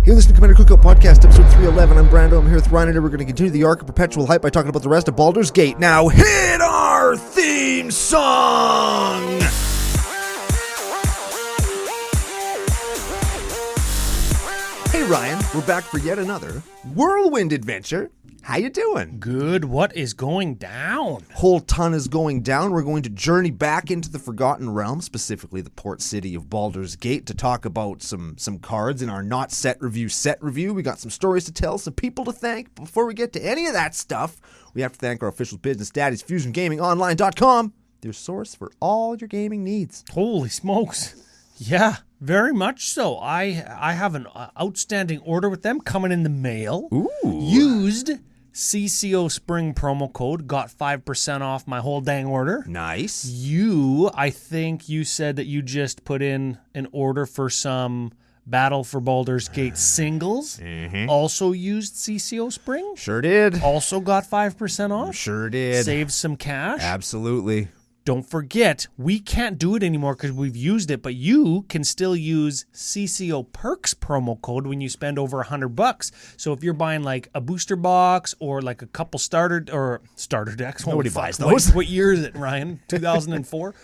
You're listening to Commander Cookout Podcast, episode 311. I'm Brando. I'm here with Ryan, and we're going to continue the arc of perpetual hype by talking about the rest of Baldur's Gate. Now, hit our theme song! Hey, Ryan. We're back for yet another whirlwind adventure. How you doing? Good. What is going down? Whole ton is going down. We're going to journey back into the Forgotten Realm, specifically the port city of Baldur's Gate, to talk about some cards in our not set review. We got some stories to tell, some people to thank. Before we get to any of that stuff, we have to thank our official business daddies, FusionGamingOnline.com, their source for all your gaming needs. Holy smokes. Yeah, very much so. I have an outstanding order with them coming in the mail. Ooh. Used CCO Spring promo code, got 5% off my whole dang order. Nice. I think you said that you just put in an order for some Battle for Baldur's Gate singles. Mm-hmm. Also used CCO Spring. Sure did. Also got 5% off. Sure did. Saved some cash. Absolutely. Don't forget, we can't do it anymore because we've used it, but you can still use CCO Perks promo code when you spend over $100. So if you're buying like a booster box or like a couple starter decks, nobody buys those. What year is it, Ryan? 2004.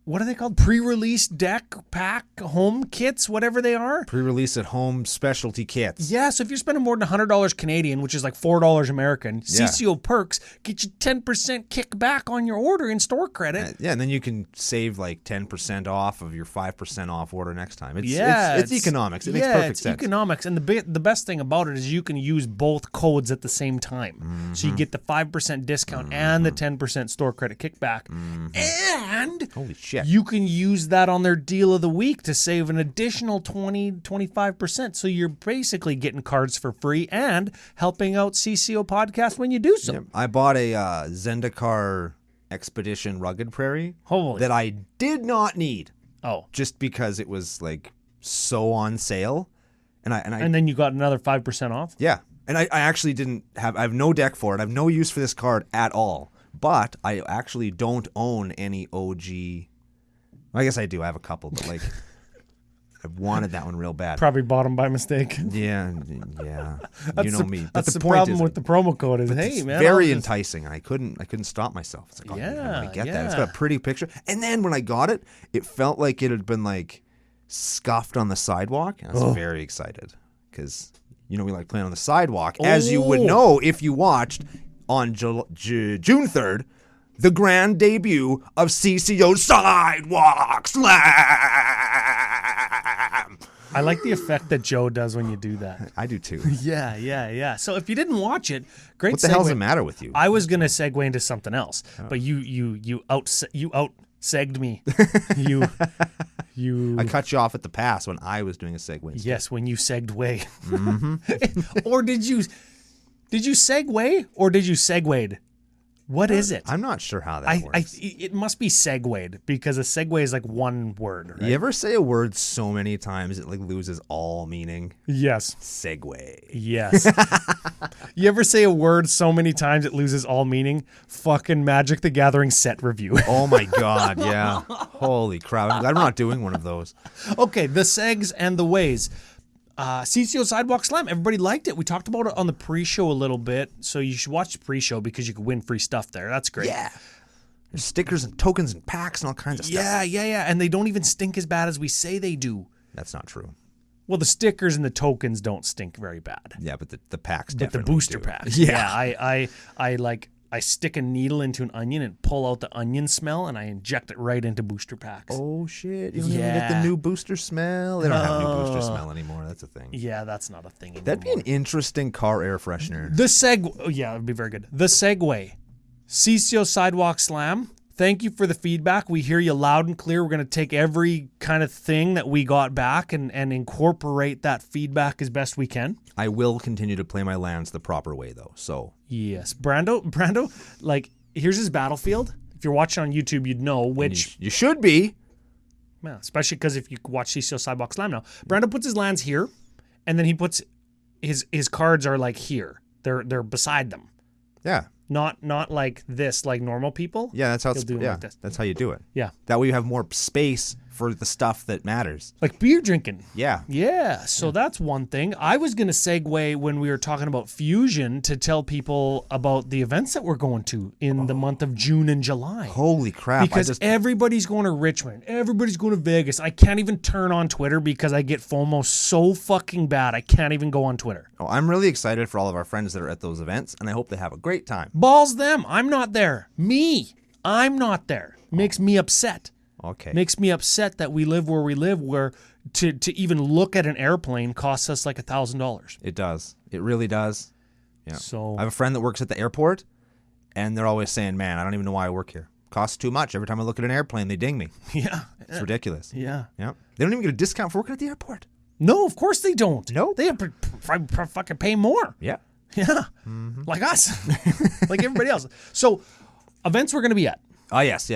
What are they called? Pre-release deck pack home kits, whatever they are. Pre-release at home specialty kits. Yeah, so if you're spending more than $100 Canadian, which is like $4 American, Yeah. CCO Perks get you 10% kickback on your order in store credit. Yeah, and then you can save like 10% off of your 5% off order next time. It's economics. It makes perfect sense. It's economics. And the best thing about it is you can use both codes at the same time. Mm-hmm. So you get the 5% discount and the 10% store credit kickback. Mm-hmm. And holy shit. You can use that on their deal of the week to save an additional 20-25%. So you're basically getting cards for free and helping out CCO Podcast when you do so. Yep. I bought a Zendikar Expedition Rugged Prairie that I did not need. Oh. Just because it was like so on sale. And then you got another 5% off? Yeah. And I actually I have no deck for it. I have no use for this card at all. But I actually don't own any OG. I guess I do. I have a couple, but like, I wanted that one real bad. Probably bought them by mistake. Yeah. You know me. But That's the point problem is, with the promo code is, hey man, very enticing. I couldn't stop myself. It's like, I want to get that. It's got a pretty picture. And then when I got it, it felt like it had been like scuffed on the sidewalk. And I was very excited because we like playing on the sidewalk, as you would know if you watched on June 3rd. The grand debut of CCO Sidewalk Slam. I like the effect that Joe does when you do that. I do too. Yeah. So if you didn't watch it, great. What the hell's the matter with you? I was gonna segue into something else, but you out-segged me. You. I cut you off at the pass when I was doing a segue. Yes, when you segued way. Mm-hmm. Or did you segue or did you segued? What is it? I'm not sure how that works. It must be segued because a segue is like one word. Right? You ever say a word so many times it like loses all meaning? Yes. Segue. Yes. You ever say a word so many times it loses all meaning? Fucking Magic the Gathering set review. Oh my God, yeah. Holy crap. I'm glad I'm not doing one of those. Okay, the segs and the ways. CCO Sidewalk Slam. Everybody liked it. We talked about it on the pre-show a little bit, so you should watch the pre-show because you could win free stuff there. That's great. Yeah. There's stickers and tokens and packs and all kinds of stuff. Yeah. And they don't even stink as bad as we say they do. That's not true. Well, the stickers and the tokens don't stink very bad. Yeah, but the packs But definitely the booster do. packs. Yeah. I stick a needle into an onion and pull out the onion smell, and I inject it right into booster packs. Oh, shit. You don't even get the new booster smell? They don't have new booster smell anymore. That's a thing. Yeah, that's not a thing anymore. That'd be an interesting car air freshener. It'd be very good. The segue. CCO Sidewalk Slam. Thank you for the feedback. We hear you loud and clear. We're going to take every kind of thing that we got back and incorporate that feedback as best we can. I will continue to play my lands the proper way, though. So yes, Brando, like here's his battlefield. If you're watching on YouTube, you'd know which you should be. Yeah, especially because if you watch CCO Sidewalk Slam now, Brando puts his lands here, and then he puts his cards are like here. They're beside them. Yeah. Not like this, like normal people. Yeah, that's how He'll do them like this. That's how you do it. Yeah. That way you have more space for the stuff that matters. Like beer drinking. Yeah. Yeah, so that's one thing. I was going to segue when we were talking about Fusion to tell people about the events that we're going to in the month of June and July. Holy crap. Because everybody's going to Richmond. Everybody's going to Vegas. I can't even turn on Twitter because I get FOMO so fucking bad. I can't even go on Twitter. Oh, I'm really excited for all of our friends that are at those events, and I hope they have a great time. Balls them. I'm not there. I'm not there. Makes me upset. Okay. Makes me upset that we live where we live, where to even look at an airplane costs us like $1,000. It does. It really does. Yeah. So I have a friend that works at the airport, and they're always saying, man, I don't even know why I work here. Costs too much. Every time I look at an airplane, they ding me. Yeah. It's ridiculous. Yeah. Yeah. They don't even get a discount for working at the airport. No, of course they don't. No. They have to fucking pay more. Yeah. Yeah. Like us. Like everybody else. So events we're going to be at. Oh, yes.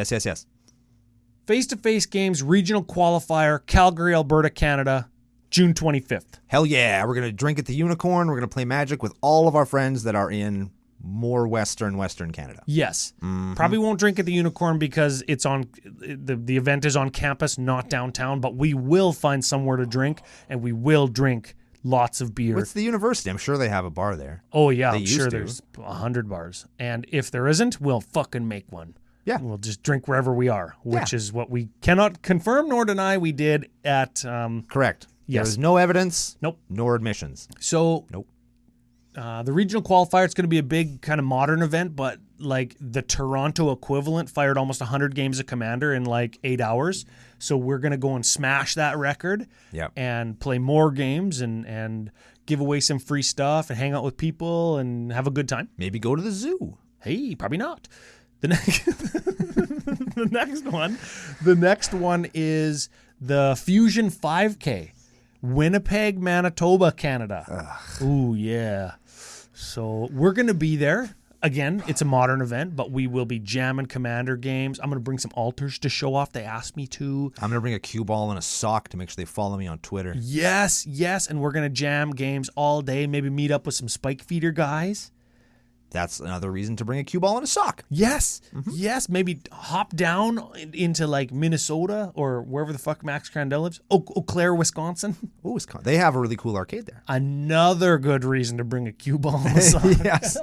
Face-to-face games, regional qualifier, Calgary, Alberta, Canada, June 25th. Hell yeah. We're going to drink at the Unicorn. We're going to play Magic with all of our friends that are in more Western Canada. Yes. Probably won't drink at the Unicorn because it's on the event is on campus, not downtown, but we will find somewhere to drink, and we will drink lots of beer. What's the university? I'm sure they have a bar there. Oh, yeah. They I'm sure used to. there's 100 bars. And if there isn't, we'll fucking make one. Yeah. We'll just drink wherever we are, which is what we cannot confirm nor deny we did at... Correct. Yes. There's no evidence. Nope. Nor admissions. So... Nope. The regional qualifier, it's going to be a big kind of modern event, but like the Toronto equivalent fired almost 100 games of Commander in like 8 hours. So we're going to go and smash that record and play more games and give away some free stuff and hang out with people and have a good time. Maybe go to the zoo. Hey, probably not. The next one is the Fusion 5K, Winnipeg, Manitoba, Canada. Ooh, yeah. So we're going to be there. Again, it's a modern event, but we will be jamming Commander games. I'm going to bring some altars to show off. They asked me to. I'm going to bring a cue ball and a sock to make sure they follow me on Twitter. Yes. And we're going to jam games all day. Maybe meet up with some spike feeder guys. That's another reason to bring a cue ball and a sock. Yes. Yes. Maybe hop down into like Minnesota or wherever the fuck Max Crandell lives. Eau Claire, Wisconsin. Oh, Wisconsin. They have a really cool arcade there. Another good reason to bring a cue ball and a sock. Yes.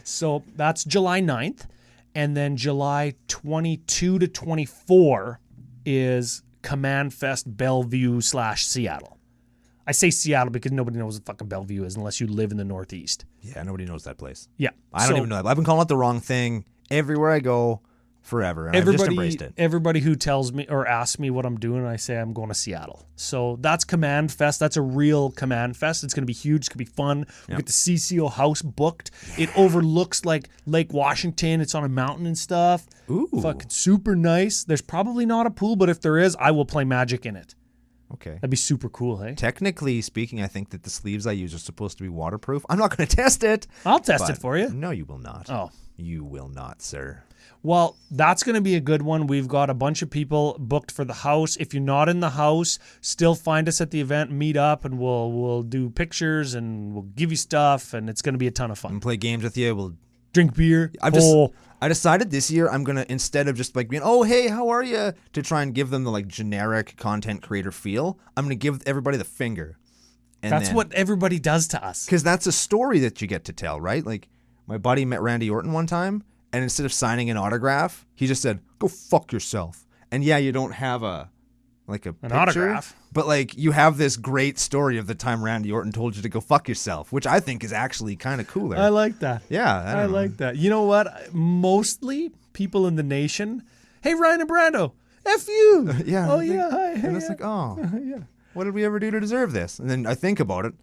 So that's July 9th. And then July 22 to 24 is Command Fest Bellevue/Seattle. I say Seattle because nobody knows what fucking Bellevue is unless you live in the Northeast. Yeah, nobody knows that place. Yeah. I don't even know that. I've been calling it the wrong thing everywhere I go forever. And I've just embraced it. Everybody who tells me or asks me what I'm doing, I say I'm going to Seattle. So that's Command Fest. That's a real Command Fest. It's going to be huge. It's going to be fun. We'll get the CCO house booked. It overlooks like Lake Washington. It's on a mountain and stuff. Ooh. Fucking super nice. There's probably not a pool, but if there is, I will play Magic in it. Okay. That'd be super cool, hey? Technically speaking, I think that the sleeves I use are supposed to be waterproof. I'm not going to test it. I'll test it for you. No, you will not. Oh. You will not, sir. Well, that's going to be a good one. We've got a bunch of people booked for the house. If you're not in the house, still find us at the event, meet up, and we'll do pictures and we'll give you stuff, and it's going to be a ton of fun. And play games with you. We'll drink beer. I decided this year I'm going to, instead of just like being, oh, hey, how are you? To try and give them the like generic content creator feel, I'm going to give everybody the finger. And that's what everybody does to us. Because that's a story that you get to tell, right? Like my buddy met Randy Orton one time, and instead of signing an autograph, he just said, go fuck yourself. And yeah, you don't have an picture, autograph. But like you have this great story of the time Randy Orton told you to go fuck yourself, which I think is actually kind of cooler. I like that. Yeah, I like that. You know what? Mostly people in the nation, hey, Ryan and Brando, F you. Yeah. Oh, yeah. Hi. And it's like, oh, yeah. What did we ever do to deserve this? And then I think about it.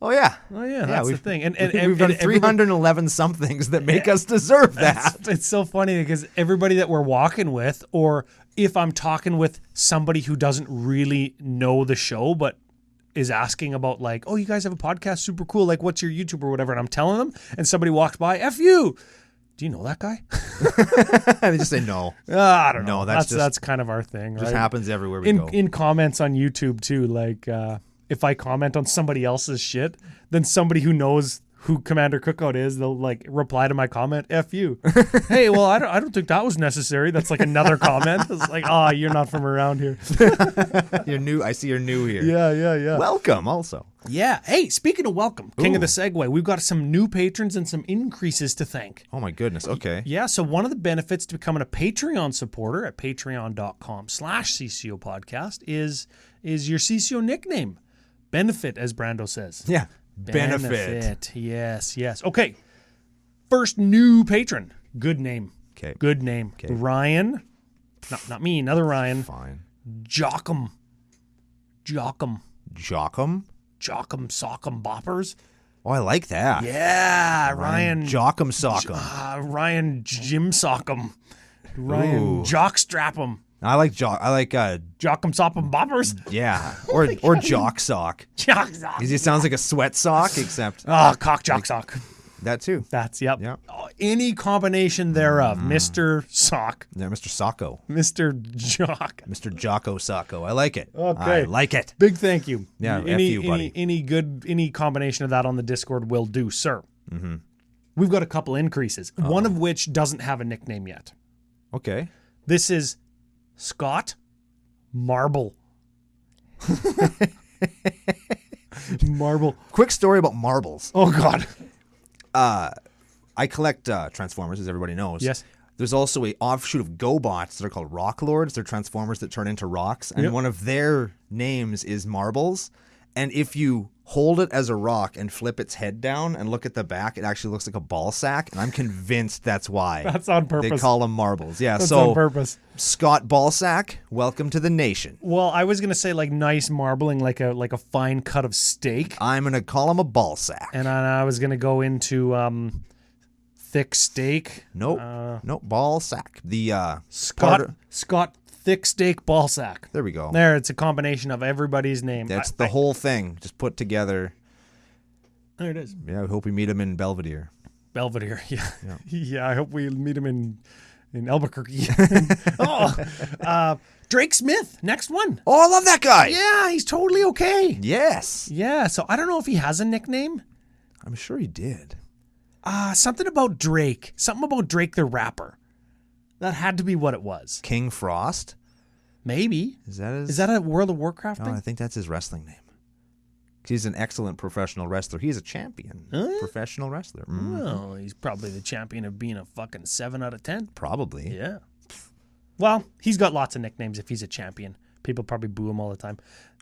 Oh, yeah. That's the thing. And we've done 311 somethings that make us deserve that. It's so funny because everybody that we're walking with, or if I'm talking with somebody who doesn't really know the show, but is asking about like, oh, you guys have a podcast, super cool. Like, what's your YouTube or whatever? And I'm telling them, and somebody walks by, F you. Do you know that guy? They just say no. I don't know. No, that's kind of our thing. Right? Just happens everywhere we go. In comments on YouTube too, like if I comment on somebody else's shit, then somebody who knows who Commander Cookout is, they'll like reply to my comment, F you. Hey, well, I don't think that was necessary. That's like another comment. It's like, oh, you're not from around here. You're new. I see you're new here. Yeah. Welcome also. Yeah. Hey, speaking of welcome, King of Ooh. the Segue, we've got some new patrons and some increases to thank. Oh my goodness. Okay. Yeah, so one of the benefits to becoming a Patreon supporter at patreon.com/CCO Podcast is your CCO nickname. Benefit, as Brando says. Yeah. Benefit. Yes. Okay. First new patron. Good name. Okay. Good name. Okay. Ryan. Not me, another Ryan. Fine. Jockum. Jockum. Sock'em boppers. Oh, I like that. Yeah, Ryan. Jockum Sock'em. Ryan Jim Sock'em. Ryan Jockstrap'em. I like Jock'em Sock'em boppers. yeah, or Jock Sock. Jock sock. Because he sounds like a sweat sock, except Cock jock sock. that too. That's yep. Yep. Any combination thereof. Mr. Sock. Yeah, Mr. Socko. Mr. Jock. Mr. Jocko Socko. I like it. Okay. I like it. Big thank you. Yeah, F you, buddy. Any combination of that on the Discord will do, sir. Mm-hmm. We've got a couple increases. One of which doesn't have a nickname yet. Okay. This is Scott Marble. Marble. Quick story about marbles. Oh, God. I collect Transformers, as everybody knows. Yes. There's also a offshoot of GoBots that are called Rock Lords. They're Transformers that turn into rocks. And one of their names is Marbles. And if you hold it as a rock and flip its head down and look at the back, it actually looks like a ball sack. And I'm convinced that's why. That's on purpose. They call them marbles. Yeah, That's so on purpose. Scott Ballsack, welcome to the nation. Well, I was gonna say like nice marbling, like a fine cut of steak, I'm going to call him a ball sack. and I was gonna go into thick steak. Nope. Nope. Ball sack. The Scott thick steak ball sack. There we go. There, it's a combination of everybody's name. That's the whole thing, just put together. There it is. Yeah, I hope we meet him in Belvedere. Belvedere. Yeah. Yeah. I hope we meet him in Albuquerque. Drake Smith, next one. Oh, I love that guy. Yeah, he's totally okay. Yes. Yeah, so I don't know if he has a nickname. I'm sure he did. Something about Drake. Something about Drake the rapper. That had to be what it was. King Frost. Maybe. Is that his? Is that a World of Warcraft No, thing? I think that's his wrestling name. He's an excellent professional wrestler. He's a champion professional wrestler. Well, he's probably the champion of being a fucking 7 out of 10. Probably. Yeah. Well, he's got lots of nicknames if he's a champion. People probably boo him all the time.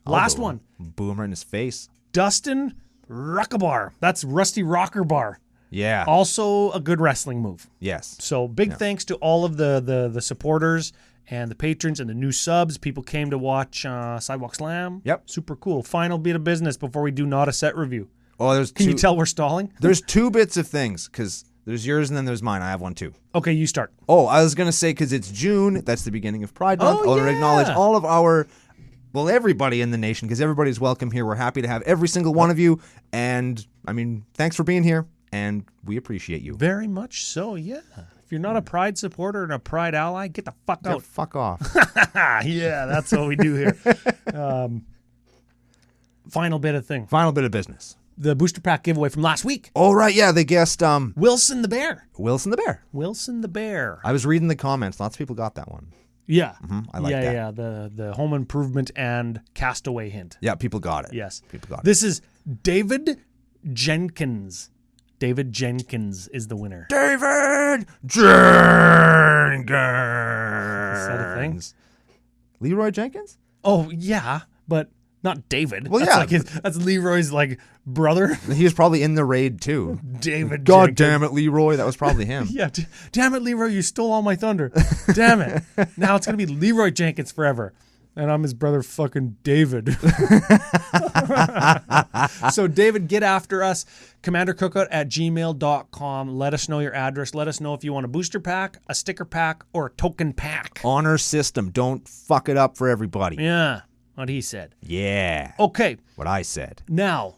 Last one. Boom right in his face. Dustin Ruckabar. That's Rusty Rocker Bar. Yeah. Also a good wrestling move. Yes. So big thanks to all of the supporters and the patrons and the new subs. People came to watch Sidewalk Slam. Yep. Super cool. Final bit of business before we do not a set review. Oh, Can you tell we're stalling? There's two bits of things, because there's yours and then there's mine. I have one too. Okay, you start. Oh, I was going to say, because it's June, that's the beginning of Pride Month. Oh, I want to yeah. acknowledge all of our, well, everybody in the nation, because everybody's welcome here. We're happy to have every single one of you. And, I mean, thanks for being here, and we appreciate you. Very much so, yeah. If you're not a Pride supporter and a Pride ally, get the fuck out. Fuck off. Yeah, that's what we do here. Final bit of thing. Final bit of business. The booster pack giveaway from last week. Oh, right, yeah, they guessed Wilson the Bear. Wilson the Bear. Wilson the Bear. I was reading the comments. Lots of people got that one. Yeah. I like that. Yeah, the home improvement and castaway hint. Yeah, people got it. Yes. People got it. This is David Jenkins. David Jenkins is the winner. David Jenkins. Is that a thing? Leroy Jenkins? Oh, yeah, but not David. Well, That's yeah. That's Leroy's, brother. He was probably in the raid, too. David God Jenkins. damn it, Leroy. That was probably him. Yeah, damn it, Leroy, you stole all my thunder. Damn it. Now it's going to be Leroy Jenkins forever. And I'm his brother fucking David. So, David, get after us. CommanderCookout@gmail.com. Let us know your address. Let us know if you want a booster pack, a sticker pack, or a token pack. Honor system. Don't fuck it up for everybody. Yeah, what he said. Yeah. Okay, What I said. now,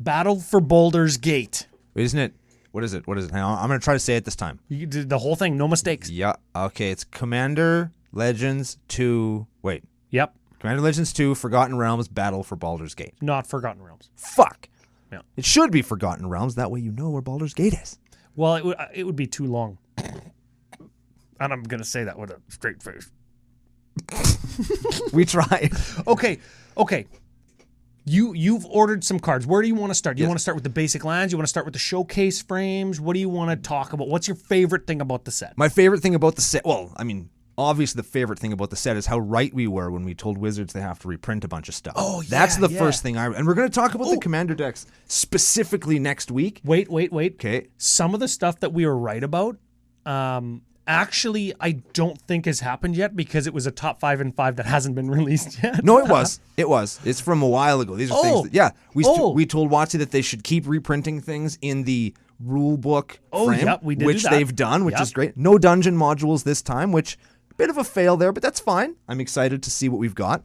Battle for Baldur's Gate. Isn't it? What is it? Hang on. I'm going to try to say it this time. You did the whole thing, no mistakes. Yeah. Okay. It's Commander Legends 2. Wait. Yep, Commander Legends 2 Forgotten Realms Battle for Baldur's Gate. not Forgotten Realms. Fuck. Yeah. It should be Forgotten Realms. That way you know where Baldur's Gate is. Well, it would be too long. And I'm going to say that with a straight face. We tried. Okay. You've ordered some cards. Where do you want to start? Do you want to start with the basic lands? You want to start with the showcase frames? What do you want to talk about? What's your favorite thing about the set? My favorite thing about the set, well, I mean, obviously the favorite thing about the set is how right we were when we told Wizards they have to reprint a bunch of stuff. Oh, yeah. That's the first thing and we're going to talk about the Commander decks specifically next week. Wait. Okay. Some of the stuff that we were right about, actually, I don't think has happened yet because it was a top 5 and 5 that hasn't been released yet. No, it was. It's from a while ago. These are things that, we told WotC that they should keep reprinting things in the rule book frame, yep, we did which that. they've done, which is great. No dungeon modules this time, which a bit of a fail there, but that's fine. I'm excited to see what we've got.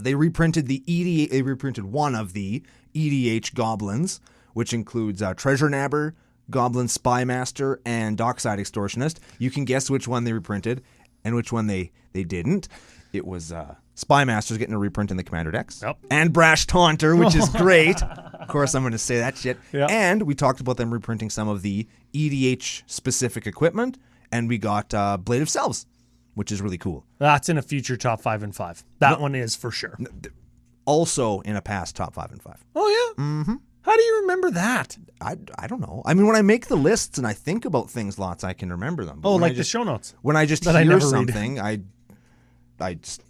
They reprinted the EDH. They reprinted one of the EDH goblins, which includes Treasure Nabber, Goblin Spymaster, and Dockside Extortionist. You can guess which one they reprinted and which one they didn't. It was Spymaster's getting a reprint in the Commander decks. Yep. And Brash Taunter, which is great. Of course, I'm going to say that shit. Yep. And we talked about them reprinting some of the EDH-specific equipment, and we got Blade of Selves, which is really cool. That's in a future top 5 and 5. That one is for sure. Also in a past top 5 and 5. Oh, yeah? Mm-hmm. How do you remember that? I don't know. I mean, when I make the lists and I think about things lots, I can remember them. But like the show notes. When I just hear something, I just,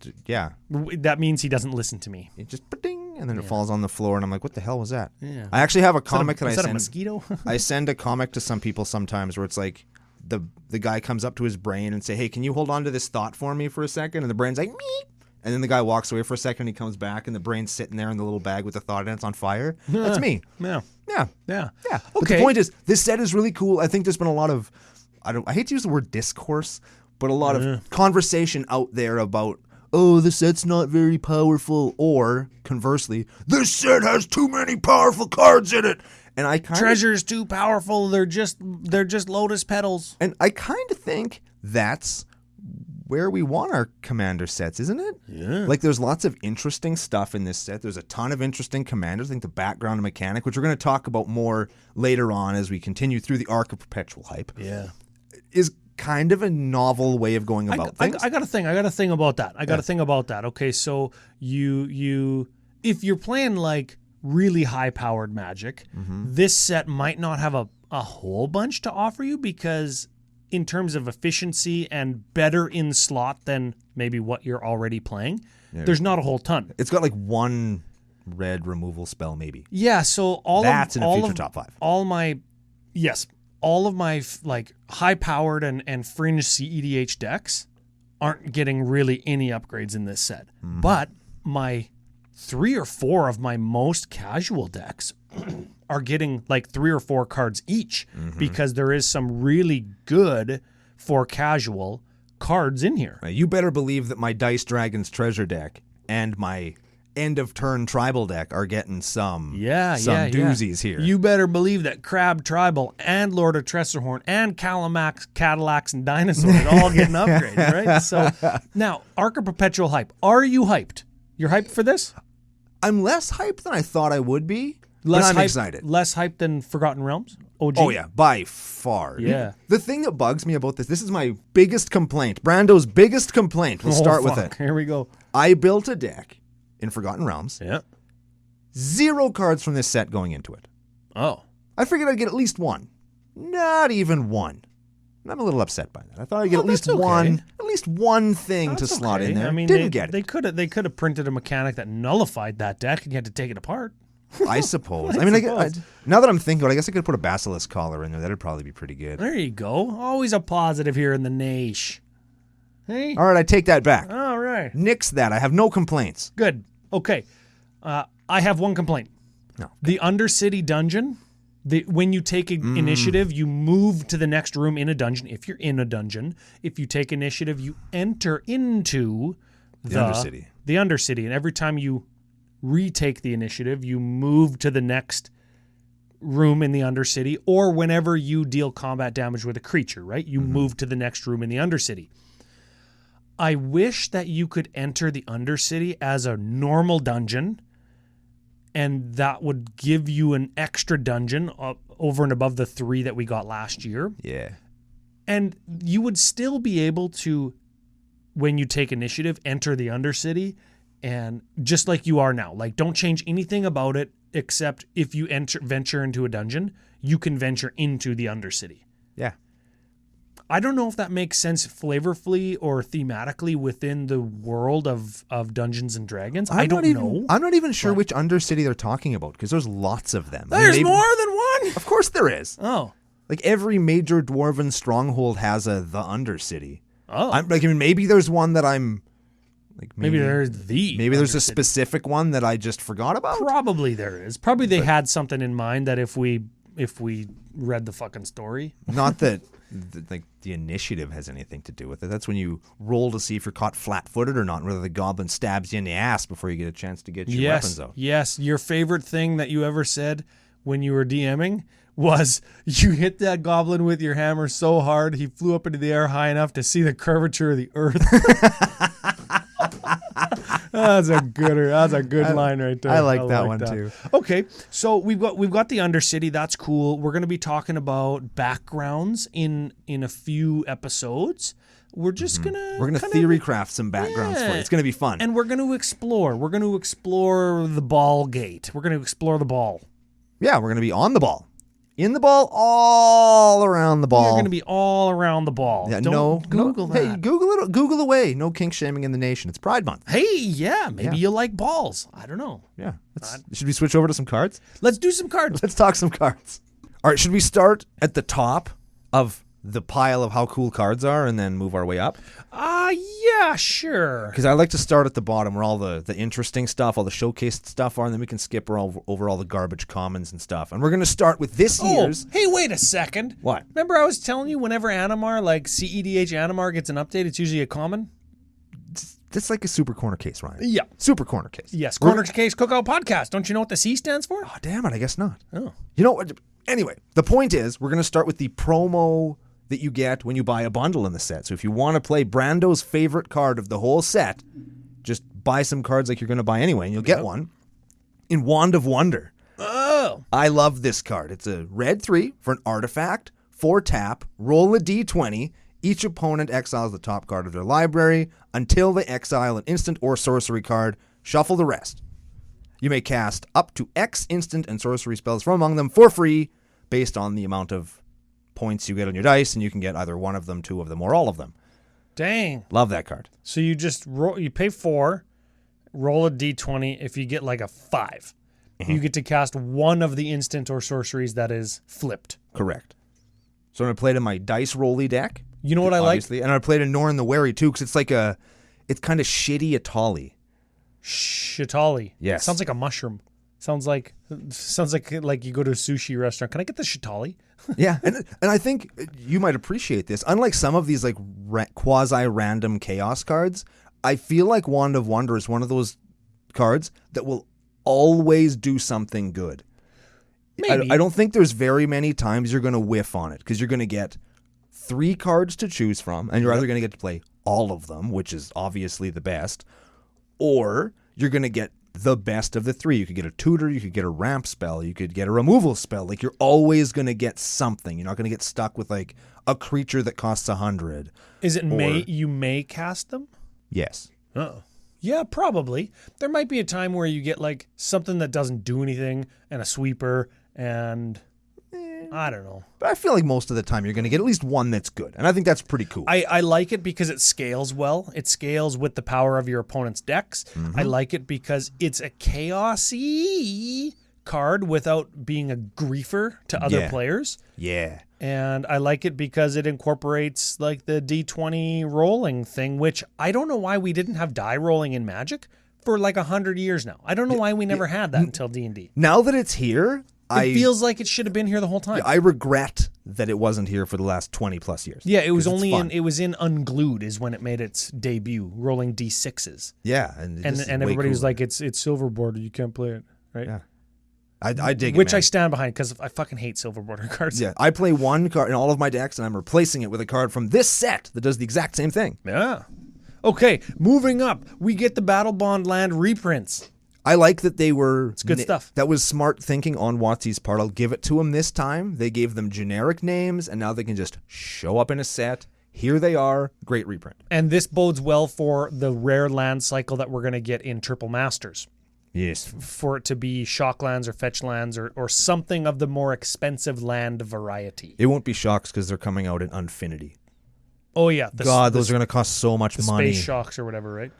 That means he doesn't listen to me. It just ding, and then it falls on the floor, and I'm like, what the hell was that? Yeah. I actually have a comic that I send. A mosquito? I send a comic to some people sometimes where it's like the guy comes up to his brain and say, hey, can you hold on to this thought for me for a second? And the brain's like, meep. And then the guy walks away for a second, he comes back, and the brain's sitting there in the little bag with the thought, and it's on fire. That's me. Yeah. Yeah. Yeah. But the point is, this set is really cool. I think there's been a lot of, I hate to use the word discourse, but a lot of conversation out there about, oh, the set's not very powerful, or conversely, this set has too many powerful cards in it. And I kind Treasure's too powerful. They're just lotus petals. And I kind of think that's where we want our commander sets, isn't it? Yeah. Like, there's lots of interesting stuff in this set. There's a ton of interesting commanders. I think the background and mechanic, which we're going to talk about more later on as we continue through the arc of perpetual hype, is kind of a novel way of going about things. I got a thing about that. I got a thing about that. Okay, so you if you're playing like really high-powered Magic, this set might not have a whole bunch to offer you because in terms of efficiency and better in slot than maybe what you're already playing, there's not a whole ton. It's got like one red removal spell maybe. Yeah, so that's in a future top 5. All of my like high-powered and fringe CEDH decks aren't getting really any upgrades in this set. But my 3 or 4 of my most casual decks are getting like 3 or 4 cards each because there is some really good for casual cards in here. You better believe that my Dice Dragons treasure deck and my end of turn tribal deck are getting some doozies here. You better believe that Crab Tribal and Lord of Tressorhorn and Cadillacs and Dinosaurs are all getting upgrades, right? So now, Arc of Perpetual Hype. Are you hyped? You're hyped for this? I'm less hyped than I thought I would be. I'm excited. Less hyped than Forgotten Realms? OG? Oh, yeah, by far. Yeah. The thing that bugs me about this is my biggest complaint. Brando's biggest complaint. We'll start with it. Here we go. I built a deck in Forgotten Realms. Yeah. 0 cards from this set going into it. Oh. I figured I'd get at least one. Not even one. And I'm a little upset by that. I thought I'd get at least one thing to slot in there. I mean, Didn't get it. They could have printed a mechanic that nullified that deck and you had to take it apart. I suppose. I mean, now that I'm thinking about it, I guess I could put a Basilisk Collar in there. That'd probably be pretty good. There you go. Always a positive here in the niche. Hey? All right, I take that back. All right. Nix that. I have no complaints. Good. Okay. I have one complaint. No. The Undercity dungeon, when you take initiative, you move to the next room in a dungeon. If you're in a dungeon, if you take initiative, you enter into the Undercity. The Undercity. And every time you retake the initiative, you move to the next room in the Undercity, or whenever you deal combat damage with a creature, right? You move to the next room in the Undercity. I wish that you could enter the Undercity as a normal dungeon and that would give you an extra dungeon over and above the 3 that we got last year. Yeah. And you would still be able to, when you take initiative, enter the Undercity, and just like you are now. Like, don't change anything about it, except if you venture into a dungeon, you can venture into the Undercity. Yeah. I don't know if that makes sense flavorfully or thematically within the world of Dungeons and Dragons. I don't know. I'm not even sure which Undercity they're talking about, because there's lots of them. There's more than one? Of course there is. Oh. Like, every major dwarven stronghold has the Undercity. Oh. Maybe there's one that I'm... Like maybe there's a specific one that I just forgot about. Probably there is. Probably they had something in mind that if we read the fucking story. Not that the initiative has anything to do with it. That's when you roll to see if you're caught flat-footed or not, and whether the goblin stabs you in the ass before you get a chance to get your weapons out. Yes. Your favorite thing that you ever said when you were DMing was you hit that goblin with your hammer so hard he flew up into the air high enough to see the curvature of the earth. That's a good line right there. I like that one too. Okay, so we've got the Undercity. That's cool. We're going to be talking about backgrounds in a few episodes. We're just we're gonna theory craft some backgrounds for it. It's gonna be fun, and we're going to explore. We're going to explore the ball gate. We're going to explore the ball. Yeah, we're gonna be on the ball. In the ball, all around the ball. You're going to be all around the ball. Yeah, Don't Google that. Hey, Google away. No kink shaming in the nation. It's Pride Month. Hey, yeah, maybe you like balls. I don't know. Yeah. Should we switch over to some cards? Let's do some cards. Let's talk some cards. All right, should we start at the top of the pile of how cool cards are and then move our way up? Yeah, sure. Because I like to start at the bottom where all the interesting stuff, all the showcased stuff are, and then we can skip over all the garbage commons and stuff. And we're going to start with this year's... Hey, wait a second. What? Remember I was telling you whenever Animar, like CEDH Animar gets an update, it's usually a common? It's like a super corner case, Ryan. Yeah. Super corner case. Yes, corner case Cookout Podcast. Don't you know what the C stands for? Oh, damn it, I guess not. Oh. You know what? Anyway, the point is we're going to start with the promo that you get when you buy a bundle in the set. So if you want to play Brando's favorite card of the whole set, just buy some cards like you're going to buy anyway, and you'll get one in Wand of Wonder. Oh. I love this card. It's a red 3 for an artifact, 4 tap, roll a d20. Each opponent exiles the top card of their library until they exile an instant or sorcery card. Shuffle the rest. You may cast up to X instant and sorcery spells from among them for free based on the amount of points you get on your dice, and you can get either one of them, 2 of them, or all of them. Dang. Love that card. So you just you pay 4, roll a d20. If you get like a 5, you get to cast one of the instant or sorceries that is flipped. Correct. So I'm going to play it in my dice rolly deck. You know what I like? And I played a Norn the Wary too, because it's kind of shitty Atali. Shitali. Yes. Sounds like a mushroom. Sounds like you go to a sushi restaurant. Can I get the shitali? Yeah, and I think you might appreciate this. Unlike some of these like quasi-random chaos cards, I feel like Wand of Wonder is one of those cards that will always do something good. Maybe. I don't think there's very many times you're going to whiff on it, because you're going to get 3 cards to choose from, and you're either going to get to play all of them, which is obviously the best, or you're going to get the best of the 3. You could get a tutor, you could get a ramp spell, you could get a removal spell. Like, you're always going to get something. You're not going to get stuck with like a creature that costs 100. Is it you may cast them? Yes. Oh. Yeah, probably. There might be a time where you get like something that doesn't do anything and a sweeper and I don't know. But I feel like most of the time you're going to get at least one that's good. And I think that's pretty cool. I like it because it scales well. It scales with the power of your opponent's decks. I like it because it's a chaosy card without being a griefer to other players. Yeah. And I like it because it incorporates like the D20 rolling thing, which I don't know why we didn't have die rolling in Magic for like 100 years now. I don't know why we never had that until D&D. Now that it's here... It feels like it should have been here the whole time. I regret that it wasn't here for the last 20 plus years. Yeah, it was it was in Unglued is when it made its debut, rolling D6s. Yeah, and everybody was like, it's silver border, you can't play it, right? Yeah, I dig it, which man. I stand behind because I fucking hate silver border cards. Yeah, I play one card in all of my decks, and I'm replacing it with a card from this set that does the exact same thing. Yeah. Okay, moving up, we get the Battle Bond land reprints. I like that they were... It's good stuff. That was smart thinking on WotC's part. I'll give it to them this time. They gave them generic names, and now they can just show up in a set. Here they are. Great reprint. And this bodes well for the rare land cycle that we're going to get in Triple Masters. Yes. For it to be shock lands or fetch lands or something of the more expensive land variety. It won't be shocks because they're coming out in Unfinity. Oh, yeah. Those are going to cost so much money. Space shocks or whatever, right?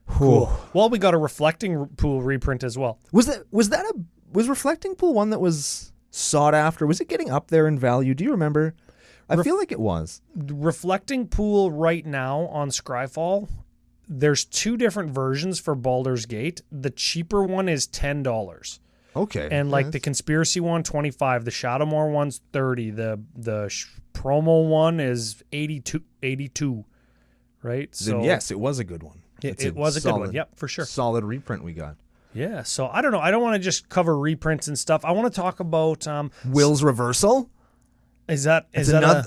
Cool. Well, we got a reflecting pool reprint as well. Was reflecting pool one that was sought after? Was it getting up there in value? Do you remember? I feel like it was. Reflecting pool right now on Scryfall, there's 2 different versions for Baldur's Gate. The cheaper one is $10. Okay. And like the conspiracy one, $25. The Shadowmoor one's $30. The promo one is $82. Right? So then yes, it was a good one. It was a good one. Yep, for sure. Solid reprint we got. Yeah. So I don't know. I don't want to just cover reprints and stuff. I want to talk about Will's Reversal. Is that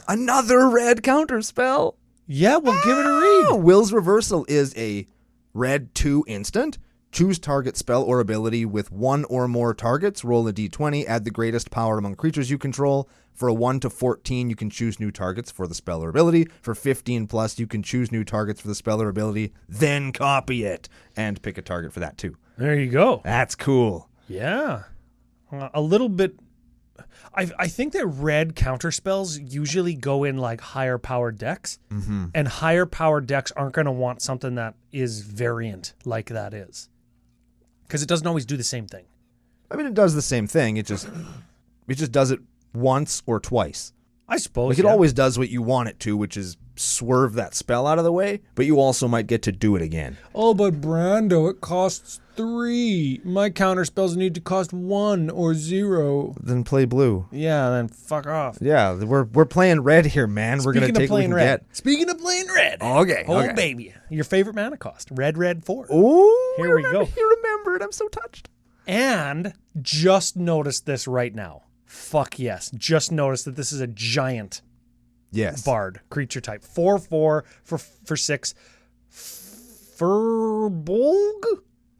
another red counter spell? Yeah, we'll give it a read. Will's Reversal is a red 2 instant. Choose target spell or ability with 1 or more targets. Roll a d20. Add the greatest power among creatures you control. For a 1 to 14, you can choose new targets for the spell or ability. For 15 plus, you can choose new targets for the spell or ability. Then copy it and pick a target for that too. There you go. That's cool. Yeah. A little bit. I think that red counter spells usually go in like higher powered decks, and higher powered decks aren't going to want something that is variant like that is, because it doesn't always do the same thing. I mean, it does the same thing. It just does it once or twice. I suppose. Like it always does what you want it to, which is swerve that spell out of the way, but you also might get to do it again. Oh, but Brando, it costs 3. My counter spells need to cost 1 or 0. Then play blue. Yeah, then fuck off. Yeah, we're playing red here, man. We're gonna take what we can get. Speaking of playing red. Okay. Oh, baby. Your favorite mana cost. Red 4. Oh, here we go. You remembered. I'm so touched. And just noticed this right now. Fuck yes. Just noticed that this is a giant bard creature type. 4/4 for 6. Furbolg?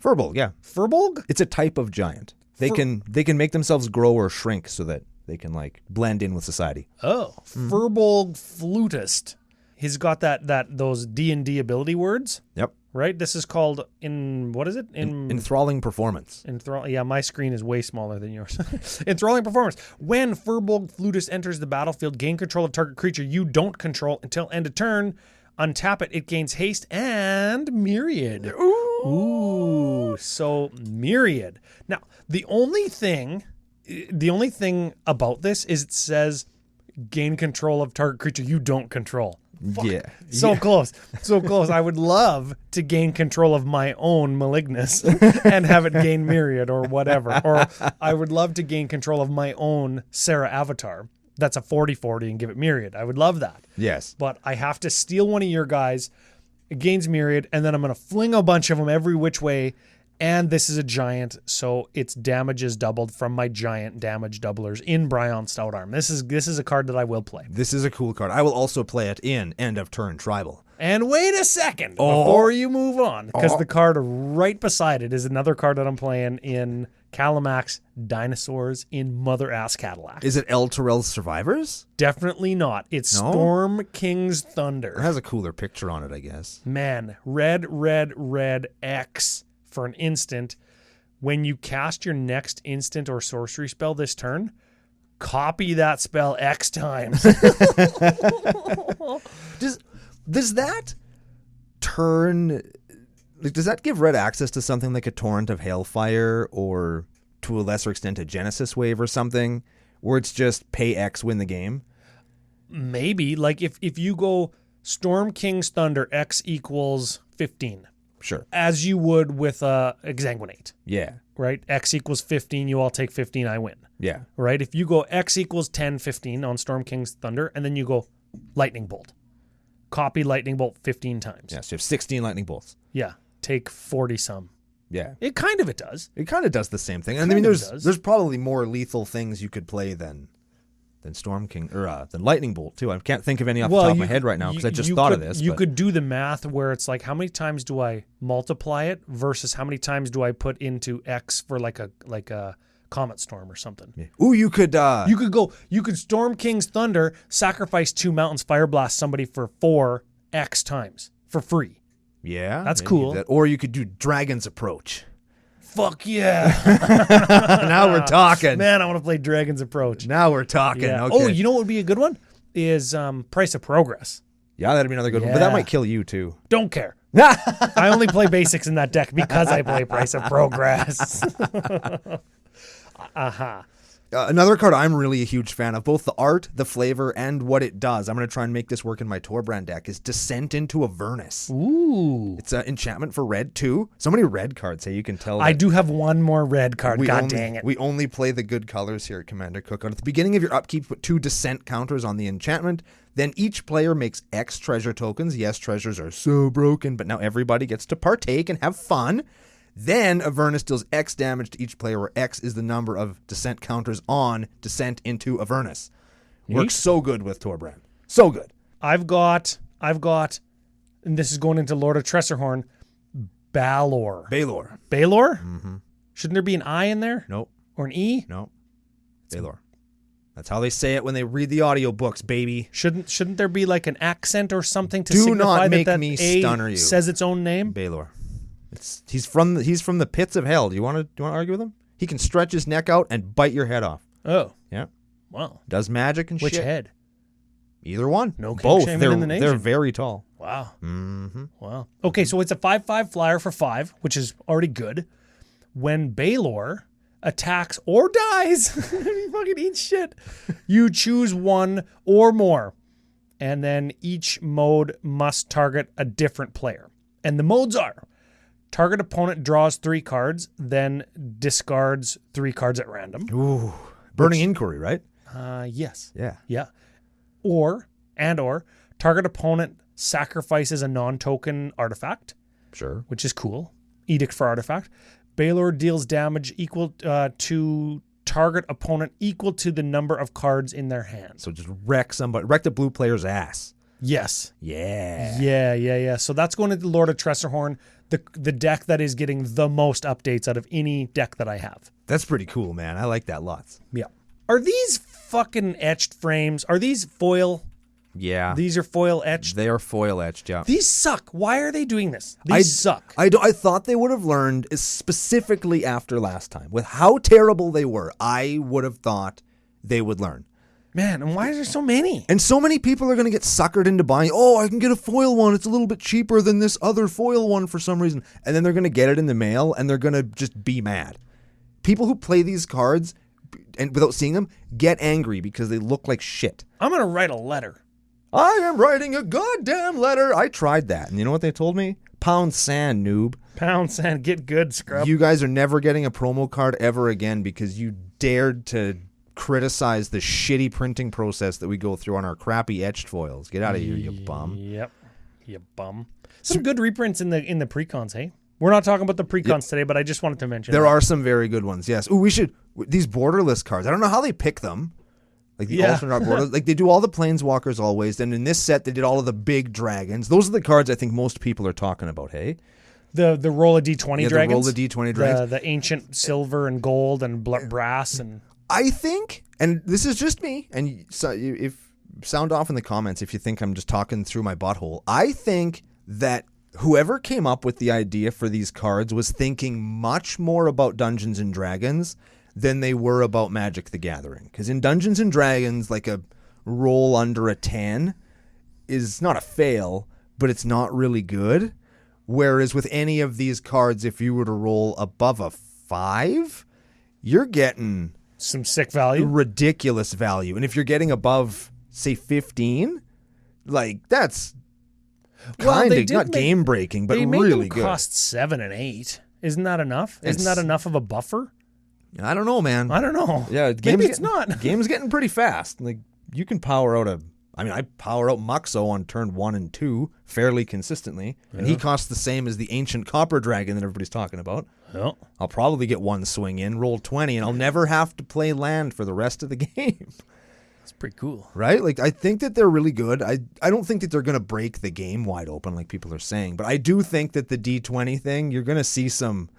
Furbolg, yeah. Furbolg? It's a type of giant. They can make themselves grow or shrink so that they can like blend in with society. Oh, Furbolg Flutist. He's got those D&D ability words. Yep. Right? This is called Enthralling Performance. Yeah, my screen is way smaller than yours. Enthralling Performance. When Furbolg Flutist enters the battlefield, gain control of target creature you don't control until end of turn. Untap it. It gains haste and myriad. Ooh. So myriad. Now, the only thing about this is it says gain control of target creature you don't control. Fuck. Yeah. So close. So close. I would love to gain control of my own Malignus and have it gain myriad or whatever. Or I would love to gain control of my own Sarah Avatar. That's a 40/40 and give it myriad. I would love that. Yes. But I have to steal one of your guys. It gains myriad, and then I'm going to fling a bunch of them every which way. And this is a giant, so its damage is doubled from my giant damage doublers in Bryon Stoutarm. This is a card that I will play. This is a cool card. I will also play it in End of Turn Tribal. And wait a second before you move on, because the card right beside it is another card that I'm playing in Calamax Dinosaurs in Mother Ass Cadillac. Is it El Terrell's Survivors? Definitely not. It's Storm King's Thunder. It has a cooler picture on it, I guess. Man, red X for an instant. When you cast your next instant or sorcery spell this turn, copy that spell X times. Does that turn... Like, does that give red access to something like a Torrent of Hailfire or, to a lesser extent, a Genesis Wave or something, where it's just pay X, win the game? Maybe. Like, if you go Storm King's Thunder, X equals 15. Sure. As you would with Exsanguinate. Yeah. Right? X equals 15, you all take 15, I win. Yeah. Right? If you go X equals 10, 15 on Storm King's Thunder, and then you go Lightning Bolt. Copy Lightning Bolt 15 times. Yeah, so you have 16 Lightning Bolts. Yeah. Take 40 some. Yeah. It kind of does. It kind of does the same thing. And I mean, there's probably more lethal things you could play than than Storm King or than Lightning Bolt too. I can't think of any off the top of my head right now because I just thought of this. You could do the math where it's like how many times do I multiply it versus how many times do I put into X for like a Comet Storm or something. Yeah. Ooh, you could Storm King's Thunder, sacrifice 2 Mountains Fire Blast somebody for 4 X times for free. Yeah. That's cool. Or you could do Dragon's Approach. Fuck yeah. Now we're talking. Man, I want to play Dragon's Approach. Now we're talking. Yeah. Okay. Oh, you know what would be a good one? Is Price of Progress. Yeah, that'd be another good one. But that might kill you too. Don't care. I only play basics in that deck because I play Price of Progress. Another card I'm really a huge fan of, both the art, the flavor, and what it does. I'm going to try and make this work in my Torbrand deck, is Descent into Avernus. Ooh. It's an enchantment for red, too. So many red cards, hey, you can tell. I do have one more red card. Dang it. We only play the good colors here at Commander Cookout. At the beginning of your upkeep, put 2 Descent counters on the enchantment. Then each player makes X treasure tokens. Yes, treasures are so broken, but now everybody gets to partake and have fun. Then Avernus deals X damage to each player, where X is the number of Descent counters on Descent into Avernus. Works so good with Torbrand. So good. I've got, and this is going into Lord of Tressorhorn, Balor. Balor? Mm-hmm. Shouldn't there be an I in there? Nope. Or an E? Nope. Balor. That's how they say it when they read the audiobooks, baby. Shouldn't there be like an accent or something to Do signify not make that me A stunner you. says its own name? Balor. He's from the pits of hell. Do you want to argue with him? He can stretch his neck out and bite your head off. Oh. Yeah. Wow. Does magic and Which shit. Which head? Either one. No king both. shaming in the nation. They're very tall. Wow. Mm-hmm. Wow. Okay, so it's a 5/5 flyer for 5, which is already good. When Balor attacks or dies, you fucking eat shit. You choose one or more, and then each mode must target a different player. And the modes are: target opponent draws 3 cards, then discards 3 cards at random. Ooh, Burning Inquiry, right? Yes. Yeah. Or target opponent sacrifices a non-token artifact. Sure. Which is cool. Edict for artifact. Balor deals damage equal to target opponent equal to the number of cards in their hand. So just wreck the blue player's ass. Yes. Yeah. Yeah. So that's going into Lord of Tressorhorn, the deck that is getting the most updates out of any deck that I have. That's pretty cool, man. I like that lots. Yeah. Are these fucking etched frames? Are these foil? Yeah. These are foil etched? They are foil etched, yeah. These suck. Why are they doing this? These suck. I thought they would have learned, specifically after last time. With how terrible they were, I would have thought they would learn. Man, and why is there so many? And so many people are going to get suckered into buying, I can get a foil one. It's a little bit cheaper than this other foil one for some reason. And then they're going to get it in the mail, and they're going to just be mad. People who play these cards, and without seeing them, get angry because they look like shit. I'm going to write a letter. I am writing a goddamn letter. I tried that. And you know what they told me? Pound sand, noob. Pound sand, get good, scrub. You guys are never getting a promo card ever again because you dared to criticize the shitty printing process that we go through on our crappy etched foils. Get out of here, you bum. Yep. You bum. Some good reprints in the precons, hey? We're not talking about the precons today, but I just wanted to mention there are some very good ones, yes. Ooh, these borderless cards. I don't know how they pick them. Like the alternate border, like they do all the planeswalkers always. Then in this set, they did all of the big dragons. Those are the cards I think most people are talking about. Hey, the roll of D20 dragons. The roll of D20 dragons. The ancient silver and gold and brass and. I think, and this is just me, and so if sound off in the comments if you think I'm just talking through my butthole. I think that whoever came up with the idea for these cards was thinking much more about Dungeons and Dragons than they were about Magic the Gathering. Because in Dungeons and Dragons, like a roll under a 10 is not a fail, but it's not really good. Whereas with any of these cards, if you were to roll above a 5, you're getting some sick value, ridiculous value. And if you're getting above, say, 15, like that's kind of not game breaking, but really good. They cost 7 and 8. Isn't that enough? Isn't that enough of a buffer? I don't know, man. I don't know. Yeah, maybe it's not. Game's getting pretty fast. Like you can power out I power out Muxo on turn 1 and 2 fairly consistently, and he costs the same as the ancient copper dragon that everybody's talking about. Yeah. I'll probably get one swing in, roll 20, and I'll never have to play land for the rest of the game. That's pretty cool. Right? Like, I think that they're really good. I don't think that they're going to break the game wide open like people are saying, but I do think that the D20 thing, you're going to see some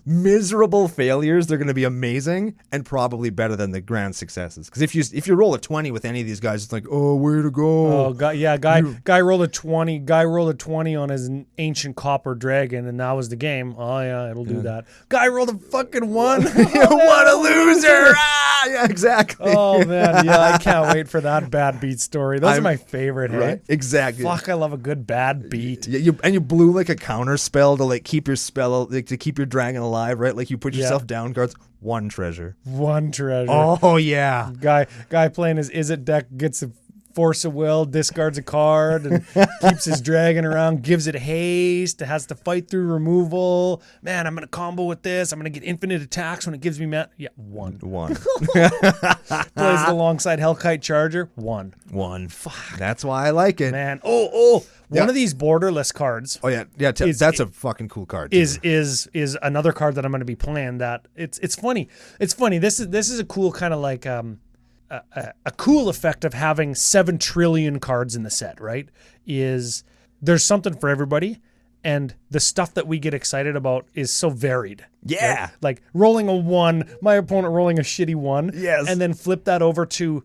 miserable failures. They're going to be amazing and probably better than the grand successes. Because if you roll a 20 with any of these guys, it's like, oh, way to go. Oh, guy rolled a 20. Guy rolled a 20 on his ancient copper dragon, and that was the game. Oh yeah, it'll do that. Guy rolled a fucking 1. What a loser! Yeah, exactly. Oh man, yeah, I can't wait for that bad beat story. Those are my favorite. Right? Hey? Exactly. Fuck, I love a good bad beat. Yeah, you blew like a counter spell to like keep your spell, like to keep your dragon alive, right? Like you put yourself down cards. 1 treasure. 1 treasure. Oh yeah. Guy playing his Is It deck gets a force of will, discards a card, and keeps his dragon around, gives it haste, it has to fight through removal. Man, I'm going to combo with this. I'm going to get infinite attacks when it gives me 1. Plays it alongside Hellkite Charger. 1. Fuck. That's why I like it. Man. One of these borderless cards. Oh yeah. Yeah, that's a fucking cool card. Is another card that I'm going to be playing that it's funny. It's funny. This is a cool kind of like a cool effect of having 7 trillion cards in the set, right? Is there's something for everybody, and the stuff that we get excited about is so varied. Yeah. Right? Like rolling a 1, my opponent rolling a shitty 1. Yes. And then flip that over to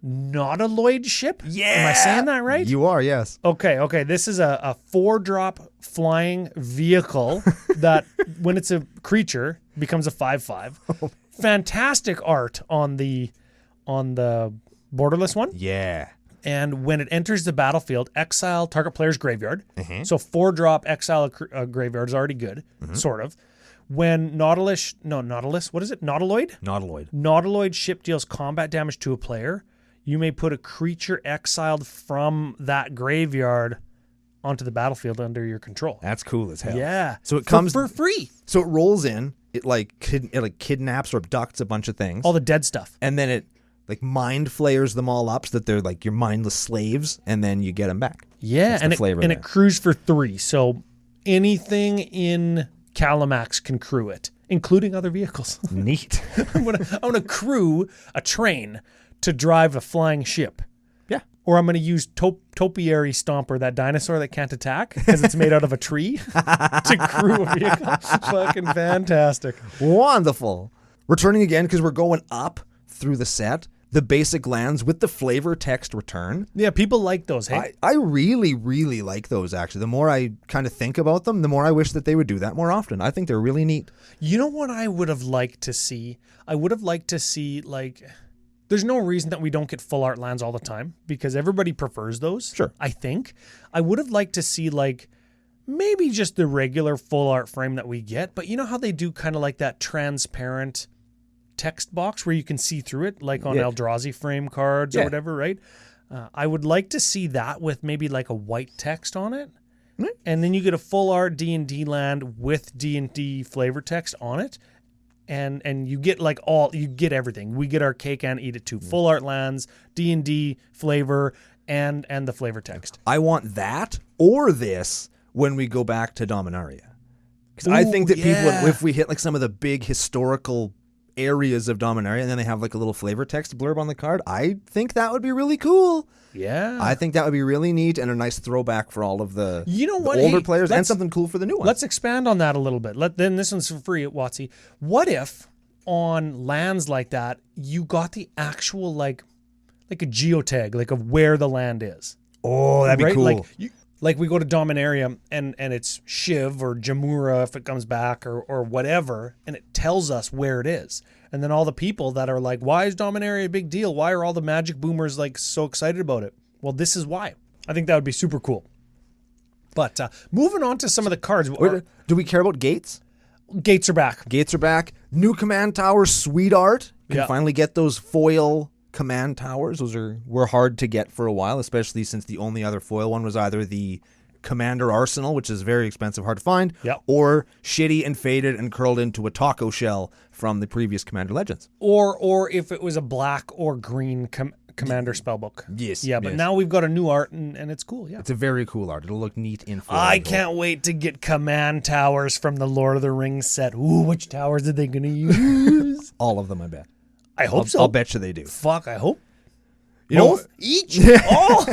Nautiloid ship? Yeah. Am I saying that right? You are, yes. Okay. This is a 4-drop flying vehicle that, when it's a creature, becomes a 5/5. Fantastic art on the borderless one. Yeah. And when it enters the battlefield, exile target player's graveyard. Mm-hmm. So 4-drop exile a graveyard is already good, sort of. When Nautiloid? Nautiloid ship deals combat damage to a player, you may put a creature exiled from that graveyard onto the battlefield under your control. That's cool as hell. Yeah. So it comes for free. So it rolls in. It kidnaps or abducts a bunch of things. All the dead stuff. And then it like mind flayers them all up so that they're like your mindless slaves, and then you get them back. Yeah, and it crews for 3. So anything in Calamax can crew it, including other vehicles. Neat. I'm gonna crew a train to drive a flying ship. Yeah. Or I'm gonna use Topiary Stomper, that dinosaur that can't attack because it's made out of a tree, to crew a vehicle. Fucking fantastic. Wonderful. Returning again because we're going up through the set. The basic lands with the flavor text return. Yeah, people like those, hey? I really, really like those, actually. The more I kind of think about them, the more I wish that they would do that more often. I think they're really neat. You know what I would have liked to see? I would have liked to see, like, there's no reason that we don't get full art lands all the time because everybody prefers those. Sure. I think. I would have liked to see, like, maybe just the regular full art frame that we get, but you know how they do kind of like that transparent text box where you can see through it, like on Eldrazi frame cards or whatever, right? I would like to see that with maybe like a white text on it. And then you get a full art D&D land with D&D flavor text on it. And you get you get everything. We get our cake and eat it too. Full art lands, D&D flavor, and the flavor text. I want that or this when we go back to Dominaria. Because I think that people, if we hit like some of the big historical areas of Dominaria and then they have like a little flavor text blurb on the card, I think that would be really cool. Yeah. I think that would be really neat and a nice throwback for all of the, older players and something cool for the new ones. Let's expand on that a little bit. Then this one's for free at WotC. What if on lands like that, you got the actual like a geotag, like of where the land is? Oh, that'd be cool. Like we go to Dominaria and it's Shiv or Jamura if it comes back or whatever, and it tells us where it is. And then all the people that are like, why is Dominaria a big deal? Why are all the Magic boomers like so excited about it? Well, this is why. I think that would be super cool. But moving on to some of the cards. Do we care about gates? Gates are back. Gates are back. New command towers, sweet art. You can finally get those foil command towers. Those were hard to get for a while, especially since the only other foil one was either the Commander Arsenal, which is very expensive, hard to find, or shitty and faded and curled into a taco shell from the previous Commander Legends. Or if it was a black or green Commander spellbook. Yes. Yeah, but now we've got a new art and it's cool. Yeah, it's a very cool art. It'll look neat in foil. I can't wait to get command towers from the Lord of the Rings set. Ooh, which towers are they going to use? All of them, I bet. I hope so. I'll bet you they do. Fuck, I hope. You know, Both? Each? Oh!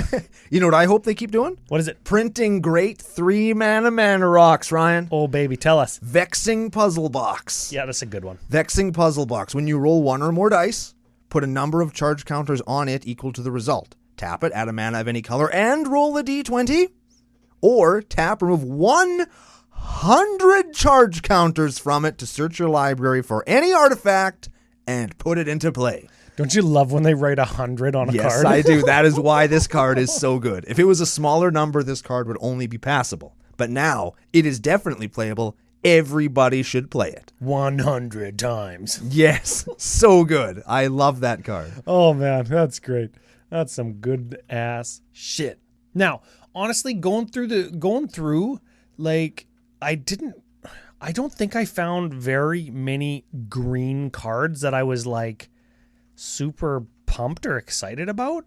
you know what I hope they keep doing? What is it? Printing great 3 mana rocks, Ryan. Oh, baby, tell us. Vexing Puzzle Box. Yeah, that's a good one. Vexing Puzzle Box. When you roll 1 or more dice, put a number of charge counters on it equal to the result. Tap it, add a mana of any color, and roll a d20. Or tap, remove 100 charge counters from it to search your library for any artifact and put it into play. Don't you love when they write 100 on a card? Yes, I do. That is why this card is so good. If it was a smaller number, this card would only be passable. But now, it is definitely playable. Everybody should play it. 100 times. Yes, so good. I love that card. Oh, man, that's great. That's some good ass shit. Now, honestly, going through, like, I don't think I found very many green cards that I was like super pumped or excited about.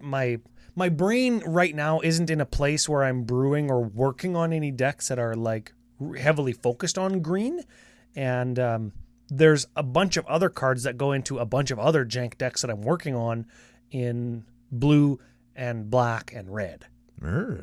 My brain right now isn't in a place where I'm brewing or working on any decks that are like heavily focused on green. And there's a bunch of other cards that go into a bunch of other jank decks that I'm working on in blue and black and red.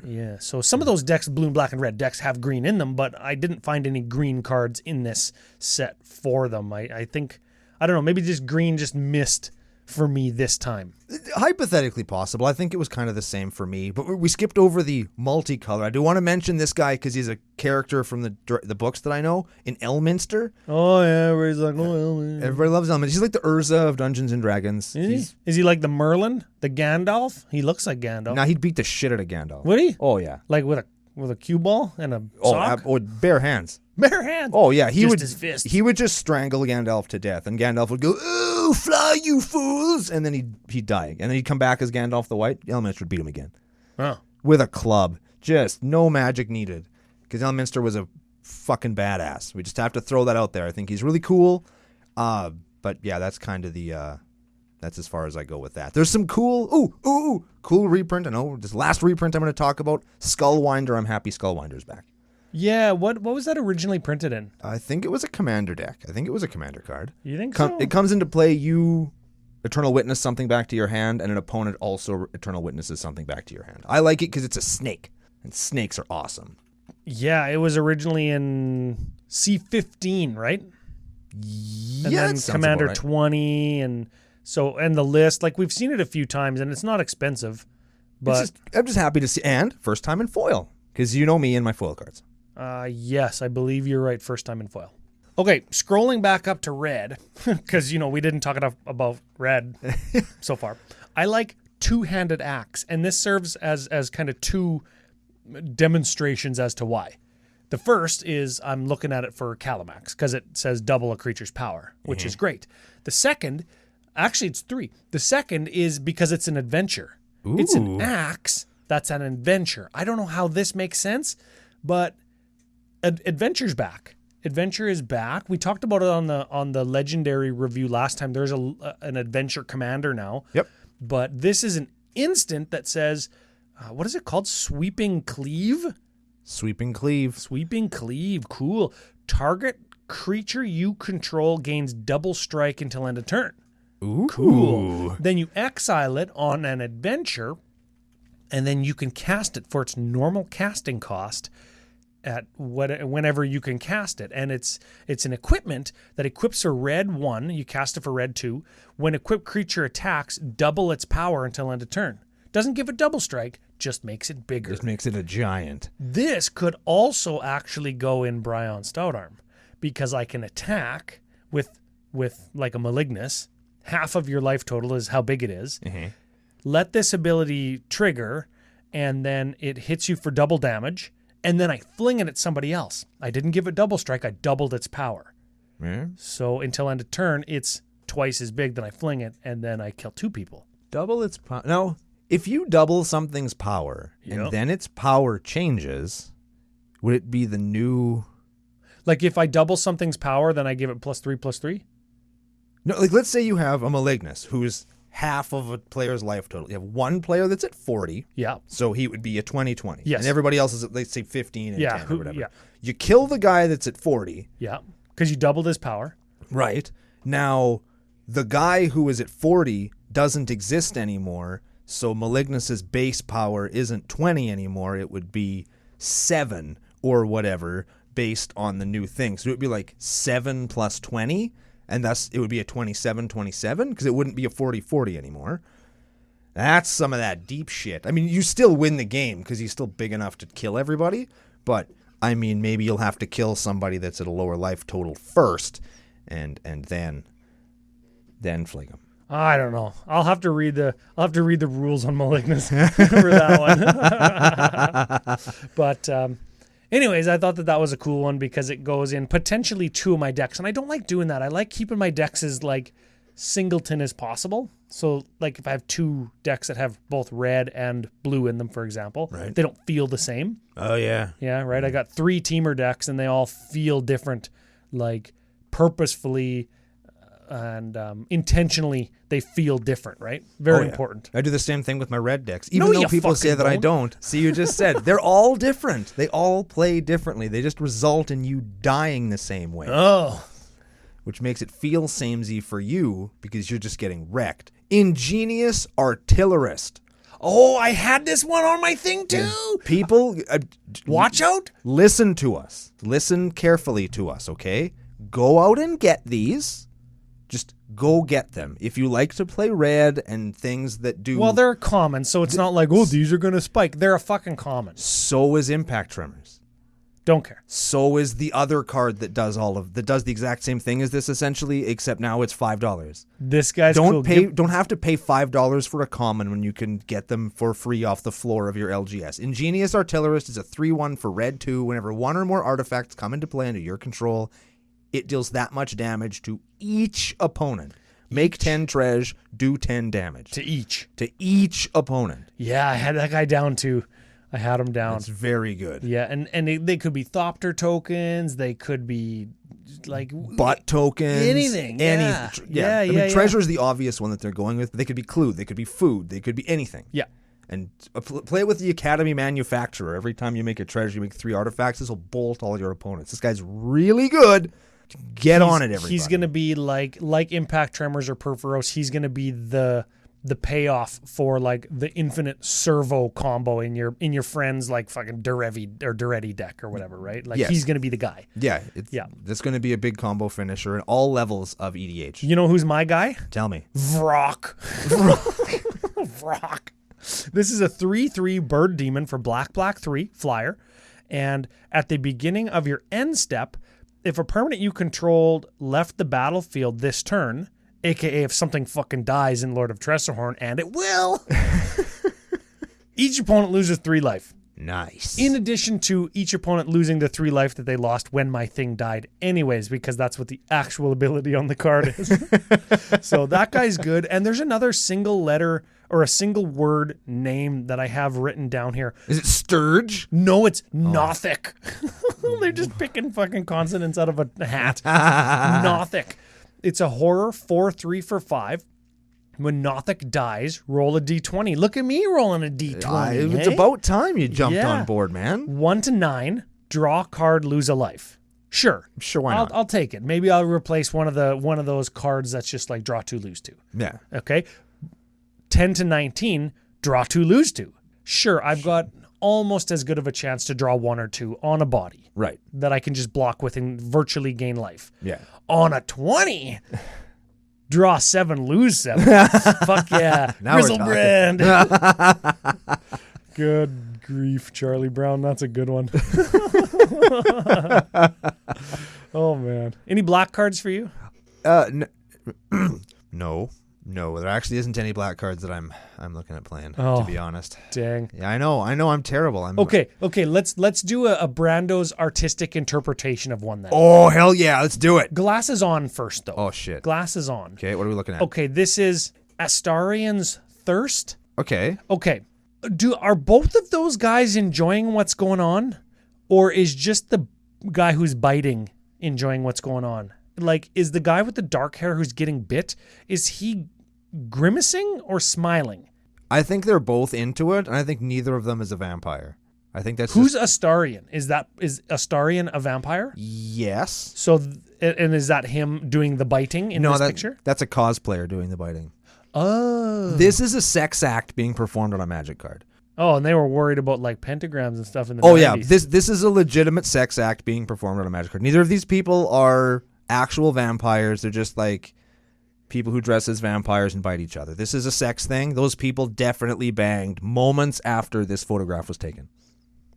Yeah, so some of those decks, blue, black, and red decks, have green in them, but I didn't find any green cards in this set for them. I think, I don't know, maybe just green just missed for me this time. Hypothetically possible. I think it was kind of the same for me, but we skipped over the multicolor. I do want to mention this guy because he's a character from the books that I know in Elminster. Oh, yeah, everybody's like, oh, Elminster. Everybody loves Elminster. He's like the Urza of Dungeons and Dragons. Is he like the Merlin, the Gandalf? He looks like Gandalf. Now he'd beat the shit out of Gandalf. Would he? Oh, yeah. Like with a cue ball and a sock? Oh, bare hands. Bare hands. Oh, yeah. His fist. He would just strangle Gandalf to death, and Gandalf would go, "Ooh, fly, you fools!" And then he'd die. And then he'd come back as Gandalf the White. Elminster would beat him again. Oh. With a club. Just no magic needed. Because Elminster was a fucking badass. We just have to throw that out there. I think he's really cool. But yeah, that's kind of that's as far as I go with that. There's some cool reprint. I know this last reprint I'm going to talk about, Skullwinder. I'm happy Skullwinder's back. Yeah, what was that originally printed in? I think it was a commander deck. I think it was a commander card. You think so? It comes into play, you Eternal Witness something back to your hand, and an opponent also Eternal Witnesses something back to your hand. I like it because it's a snake, and snakes are awesome. Yeah, it was originally in C15, right? Yeah, and then Commander right. 20, and the list, like we've seen it a few times, and it's not expensive. But I'm just happy to see, and first time in foil, because you know me and my foil cards. Yes, I believe you're right. First time in foil. Okay, scrolling back up to red, because, we didn't talk enough about red so far. I like two-handed axe, and this serves as kind of two demonstrations as to why. The first is I'm looking at it for Calamax, because it says double a creature's power, which is great. The second, actually it's three. The second is because it's an adventure. Ooh. It's an axe that's an adventure. I don't know how this makes sense, but adventure's back. Adventure is back. We talked about it on the legendary review last time. There's an adventure commander now. Yep. But this is an instant that says, what is it called? Sweeping Cleave? Sweeping Cleave. Sweeping Cleave. Cool. Target creature you control gains double strike until end of turn. Ooh. Cool. Then you exile it on an adventure, and then you can cast it for its normal casting cost at whenever you can cast it. And it's an equipment that equips for red 1. You cast it for red 2. When equipped creature attacks, double its power until end of turn. Doesn't give it double strike, just makes it bigger. Just makes it a giant. This could also actually go in Bryon Stoutarm, because I can attack with like a Malignus. Half of your life total is how big it is. Mm-hmm. Let this ability trigger, and then it hits you for double damage, and then I fling it at somebody else. I didn't give it double strike, I doubled its power. Yeah. So until end of turn, it's twice as big, then I fling it, and then I kill 2 people. Double its power. Now, if you double something's power, and then its power changes, would it be the new... Like if I double something's power, then I give it +3/+3? No, like let's say you have a Malignus who's half of a player's life total. You have one player that's at 40. Yeah. So he would be a 20/20. Yes. And everybody else is at, let's say, 15 and 10 or whatever. Yeah. You kill the guy that's at 40. Yeah. Because you doubled his power. Right. Now, the guy who is at 40 doesn't exist anymore, so Malignus's base power isn't 20 anymore. It would be 7 or whatever based on the new thing. So it would be like 7 plus 20, and thus it would be a 27-27 because it wouldn't be a 40-40 anymore. That's some of that deep shit. I mean, you still win the game because he's still big enough to kill everybody, but I mean, maybe you'll have to kill somebody that's at a lower life total first, and then fling him. I don't know. I'll have to read the rules on Malignus for that one. But anyways, I thought that was a cool one because it goes in potentially 2 of my decks, and I don't like doing that. I like keeping my decks as like singleton as possible. So like if I have 2 decks that have both red and blue in them, for example, right, they don't feel the same. Oh yeah. Yeah, right. I got 3 teamer decks and they all feel different, like purposefully and intentionally they feel different, right? Very important. I do the same thing with my red decks. Even though people say that I don't. See, you just said they're all different. They all play differently. They just result in you dying the same way. Oh. Which makes it feel samey for you because you're just getting wrecked. Ingenious Artillerist. Oh, I had this one on my thing too. People, watch out. Listen to us. Listen carefully to us, okay? Go out and get these. Just go get them. If you like to play red and things that do... Well, they're common, so it's not like, oh, these are going to spike. They're a fucking common. So is Impact Tremors. Don't care. So is the other card that does the exact same thing as this essentially, except now it's $5. This guy's don't cool. Don't have to pay $5 for a common when you can get them for free off the floor of your LGS. Ingenious Artillerist is a 3/1 for red 2. Whenever 1 or more artifacts come into play under your control, it deals that much damage to each opponent. Make 10 treasure, do 10 damage. To each opponent. Yeah, I had that guy down too. I had him down. That's very good. Yeah, and they could be Thopter tokens. They could be like butt tokens. Anything. Yeah. I mean, treasure is the obvious one that they're going with. They could be clue. They could be food. They could be anything. Yeah. And play it with the Academy Manufacturer. Every time you make a treasure, you make 3 artifacts. This will bolt all your opponents. This guy's really good. Get on it, everybody. He's going to be like Impact Tremors or Perforos. He's going to be the payoff for like the infinite servo combo in your friend's like fucking Duretti deck or whatever, right? Like he's going to be the guy. Yeah. That's going to be a big combo finisher at all levels of EDH. You know who's my guy? Tell me. Vrock. Vrock. This is a 3/3 bird demon for black 3 flyer. And at the beginning of your end step, if a permanent you controlled left the battlefield this turn, aka if something fucking dies in Lord of Tressorhorn, and it will, each opponent loses 3 life. Nice. In addition to each opponent losing the 3 life that they lost when my thing died anyways, because that's what the actual ability on the card is. So that guy's good. And there's another single letter or a single word name that I have written down here. Is it Sturge? No, it's Nothic. They're just picking fucking consonants out of a hat. Nothic. It's a horror 4/3 for 5. When Nothic dies, roll a d20. Look at me rolling a d20. It's about time you jumped on board, man. 1 to 9, draw a card, lose a life. Sure, why not? I'll take it. Maybe I'll replace one of those cards that's just like draw 2, lose 2. Yeah. Okay. 10 to 19, draw 2, lose 2. Sure, I've got almost as good of a chance to draw 1 or 2 on a body. Right. That I can just block with and virtually gain life. Yeah. On a 20, draw 7, lose 7. Fuck yeah. Now Grizzlebrand. Good grief, Charlie Brown. That's a good one. Oh, man. Any black cards for you? No, there actually isn't any black cards that I'm looking at playing, to be honest. Dang. Yeah, I know I'm terrible. Okay, let's do a Brando's artistic interpretation of one then. Oh, hell yeah, let's do it. Glasses on first, though. Oh, shit. Glasses on. Okay, what are we looking at? Okay, this is Astarian's Thirst. Okay. Are both of those guys enjoying what's going on? Or is just the guy who's biting enjoying what's going on? Like, is the guy with the dark hair who's getting bit, is he grimacing or smiling? I think they're both into it, and I think neither of them is a vampire. I think that's Who's Astarion? Is Astarion a vampire? Yes. So, and is that him doing the biting in this picture? That's a cosplayer doing the biting. Oh. This is a sex act being performed on a Magic card. Oh, and they were worried about like pentagrams and stuff in the 90s. Oh yeah, this is a legitimate sex act being performed on a Magic card. Neither of these people are actual vampires. They're just like people who dress as vampires and bite each other. This is a sex thing. Those people definitely banged moments after this photograph was taken.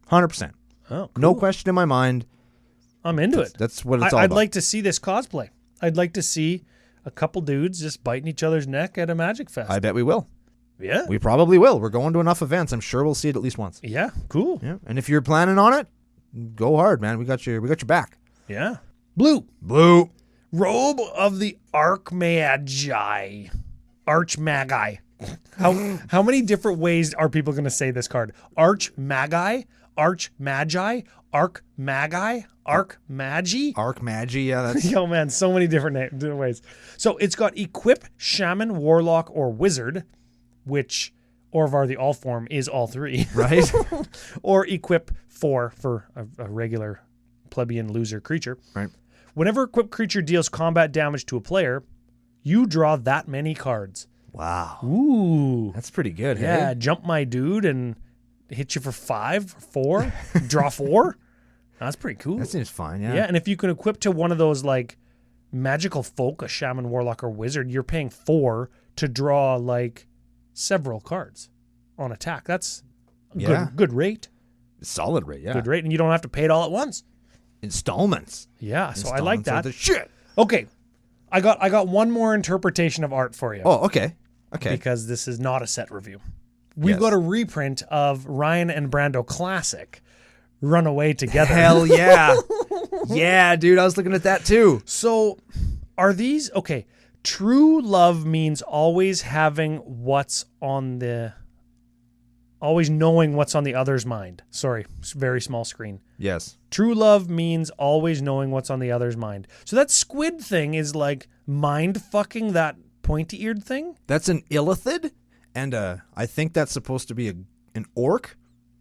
100%. Oh, cool. No question in my mind. I'm into it. That's what it's all I'd about. like to see this cosplay. I'd like to see a couple dudes just biting each other's neck at a Magic Fest. I bet we will. Yeah. We probably will. We're going to enough events. I'm sure we'll see it at least once. Yeah, cool. Yeah. And if you're planning on it, go hard, man. We got your back. Yeah. Blue. Robe of the Archmagi. Archmagi. How many different ways are people going to say this card? Archmagi? Archmagi? Archmagi? Archmagi? Archmagi, yeah. That's... Yo, man, so many different ways. So it's got Equip, Shaman, Warlock, or Wizard, which Orvar the All-Form is all three. Right. Or Equip 4 for a regular plebeian loser creature. Right. Whenever equipped creature deals combat damage to a player, you draw that many cards. Wow. Ooh. That's pretty good, Yeah, hey? jump my dude and hit you for 5, 4, draw 4. That's pretty cool. That seems fine, yeah. Yeah, and if you can equip to one of those like magical folk, a shaman, warlock, or wizard, you're paying 4 to draw like several cards on attack. That's a good rate. Solid rate, yeah. Good rate, and you don't have to pay it all at once. Installments. Yeah, so I like that. The shit. Okay, I got one more interpretation of art for you. Oh, okay. Okay. Because this is not a set review. We've got a reprint of Ryan and Brando Classic, Runaway Together. Hell yeah. Yeah, dude, I was looking at that too. So are these, okay, true love means always having always knowing what's on the other's mind. Sorry, very small screen. Yes. True love means always knowing what's on the other's mind. So that squid thing is like mind fucking that pointy-eared thing? That's an illithid, and I think that's supposed to be an orc.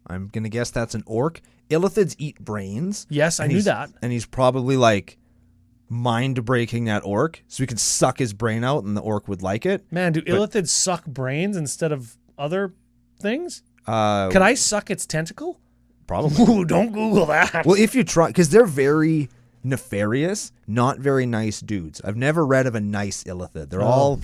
I'm going to guess that's an orc. Illithids eat brains. Yes, I knew that. And he's probably like mind-breaking that orc, so we could suck his brain out and the orc would like it. Man, do illithids suck brains instead of other things? Can I suck its tentacle? Probably. Ooh, don't Google that. Well, if you try, because they're very nefarious, not very nice dudes. I've never read of a nice illithid. They're all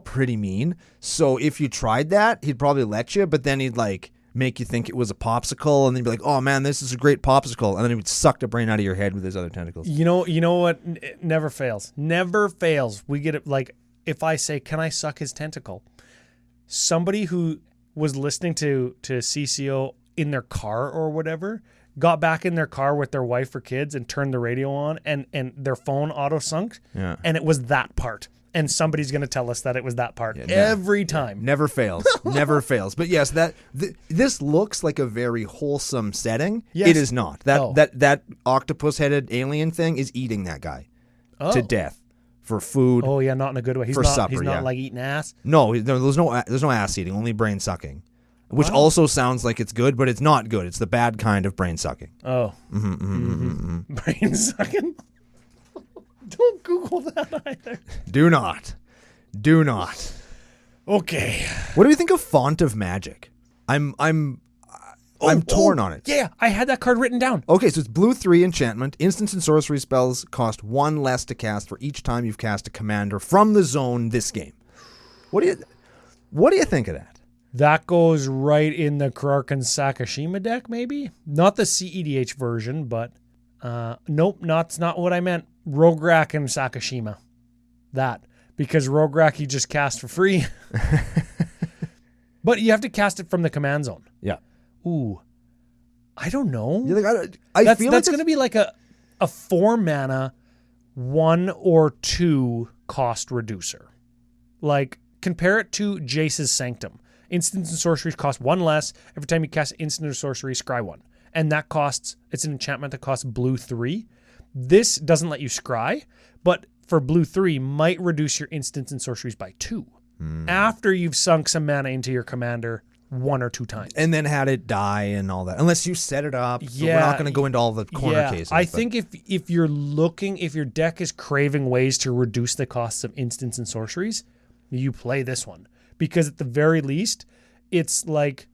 pretty mean. So if you tried that, he'd probably let you, but then he'd like make you think it was a popsicle, and then you'd be like, "Oh man, this is a great popsicle," and then he would suck the brain out of your head with his other tentacles. You know what? It never fails. Never fails. We get it. Like if I say, "Can I suck his tentacle?" Somebody who was listening to CCO in their car or whatever got back in their car with their wife or kids and turned the radio on, and their phone auto sunk. Yeah. And it was that part. And somebody's going to tell us that it was that part every time. Never fails. Never fails. But yes, this looks like a very wholesome setting. Yes. It is not. That octopus-headed alien thing is eating that guy to death for food. Oh yeah, not in a good way. He's for not, supper, he's not yeah. like eating ass. No, there's no ass eating, only brain sucking. Which also sounds like it's good, but it's not good. It's the bad kind of brain sucking. Oh. Brain sucking? Don't Google that either. Do not. Okay. What do you think of Font of Magic? I'm torn on it. Yeah, I had that card written down. Okay, so it's blue 3 enchantment. Instants and sorcery spells cost 1 less to cast for each time you've cast a commander from the zone this game. What do you think of that? That goes right in the Kraken Sakashima deck, maybe? Not the CEDH version, but nope, that's not what I meant. Rograk and Sakashima. That. Because Rograk you just cast for free. But you have to cast it from the command zone. Yeah. Ooh. I don't know. You're like, I feel that's like going to be like a 4 mana 1 or 2 cost reducer. Like compare it to Jace's Sanctum. Instants and sorceries cost 1 less. Every time you cast instant or sorcery, scry 1. And that it's an enchantment that costs blue 3. This doesn't let you scry, but for blue 3 might reduce your instants and sorceries by 2. After you've sunk some mana into your commander 1 or 2 times. And then had it die and all that. Unless you set it up. So Yeah. we're not going to go into all the corner cases. I think if you're looking, if your deck is craving ways to reduce the costs of instants and sorceries, you play this one. Because at the very least, it's like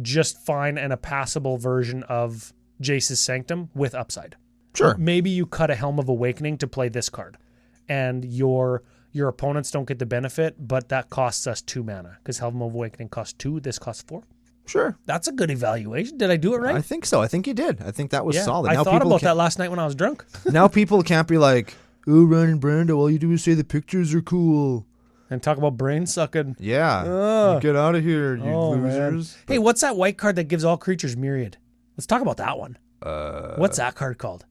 just fine and a passable version of Jace's Sanctum with upside. Sure. Maybe you cut a Helm of Awakening to play this card. And your opponents don't get the benefit, but that costs us 2 mana. Because Helm of Awakening costs 2, this costs 4. Sure. That's a good evaluation. Did I do it right? I think so. I think you did. I think that was solid. I Now thought people about that last night when I was drunk. Now people can't be like, oh, Ryan Brando, all you do is say the pictures are cool. And talk about brain sucking. Yeah. Get out of here, you losers. Hey, what's that white card that gives all creatures myriad? Let's talk about that one. What's that card called?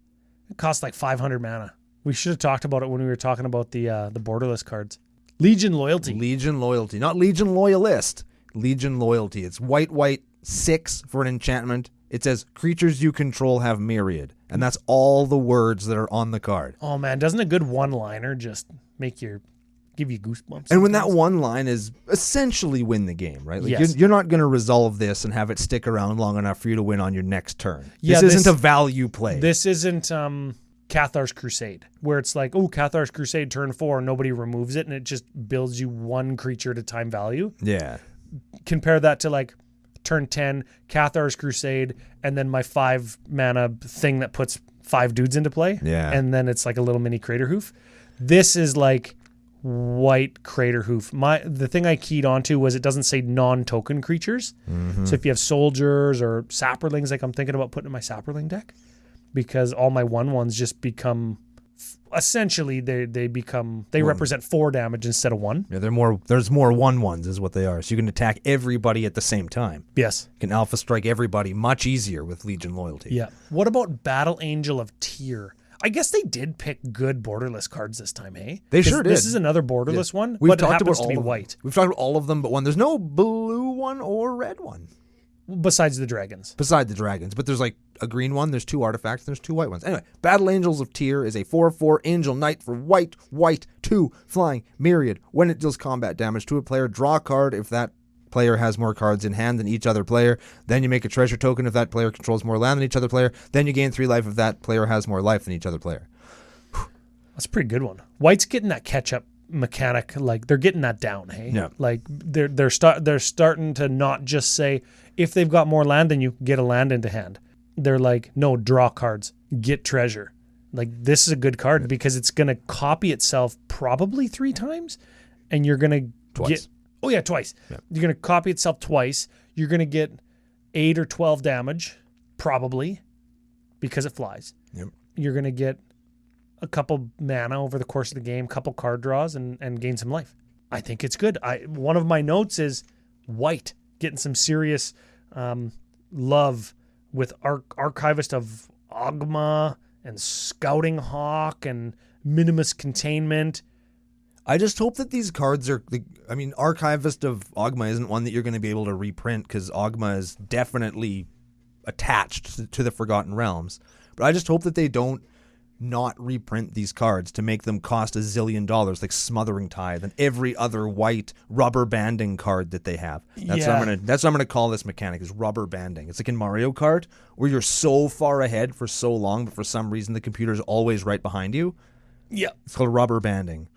It costs like 500 mana. We should have talked about it when we were talking about the borderless cards. Legion Loyalty. Legion Loyalty. Not Legion Loyalist. Legion Loyalty. It's white, 6 for an enchantment. It says creatures you control have myriad. And that's all the words that are on the card. Oh, man. Doesn't a good one-liner just give you goosebumps? And when that one line is essentially win the game, right? Like Yes. you're not going to resolve this and have it stick around long enough for you to win on your next turn. Yeah, this isn't a value play. This isn't Cathar's Crusade, where it's like, oh, Cathar's Crusade turn 4, nobody removes it, and it just builds you 1 creature at a time value. Yeah. Compare that to like turn 10, Cathar's Crusade, and then my 5 mana thing that puts 5 dudes into play. Yeah. And then it's like a little mini Crater Hoof. This is like white Crater Hoof. The thing I keyed onto was it doesn't say non-token creatures. Mm-hmm. So if you have soldiers or sapperlings, like I'm thinking about putting in my sapperling deck, because all my 1/1s just become essentially they represent 4 damage instead of 1. Yeah, there's more 1/1s is what they are. So you can attack everybody at the same time. Yes. You can alpha strike everybody much easier with Legion Loyalty. Yeah. What about Battle Angel of Tyr? I guess they did pick good borderless cards this time, hey? They sure did. This is another borderless one, We've but it talked happens about to be all of them. white. We've talked about all of them, but there's no blue one or red one. Besides the dragons. Beside the dragons. But there's like a green one, there's 2 artifacts, there's 2 white ones. Anyway, Battle Angels of Tyr is a 4/4 angel knight for white, 2 flying myriad. When it deals combat damage to a player, draw a card if that player has more cards in hand than each other player. Then you make a treasure token if that player controls more land than each other player. Then you gain 3 life if that player has more life than each other player. That's a pretty good one. White's getting that catch-up mechanic. Like, they're getting that down, hey? Yeah. Like, they're starting to not just say, if they've got more land than you, get a land into hand. They're like, no, draw cards, get treasure. Like, this is a good card because it's going to copy itself probably 3 times, and you're going to get... Oh, yeah, twice. Yeah. You're going to copy itself twice. You're going to get 8 or 12 damage, probably, because it flies. Yep. You're going to get a couple mana over the course of the game, couple card draws, and gain some life. I think it's good. One of my notes is white, getting some serious love with Archivist of Ogma and Scouting Hawk and Minimus Containment. I just hope that these cards are... Archivist of Ogma isn't one that you're going to be able to reprint because Ogma is definitely attached to the Forgotten Realms. But I just hope that they don't not reprint these cards to make them cost $1 zillion, like Smothering Tithe and every other white rubber banding card that they have. That's what I'm gonna call this mechanic, is rubber banding. It's like in Mario Kart where you're so far ahead for so long, but for some reason the computer's always right behind you. Yeah, it's called rubber banding.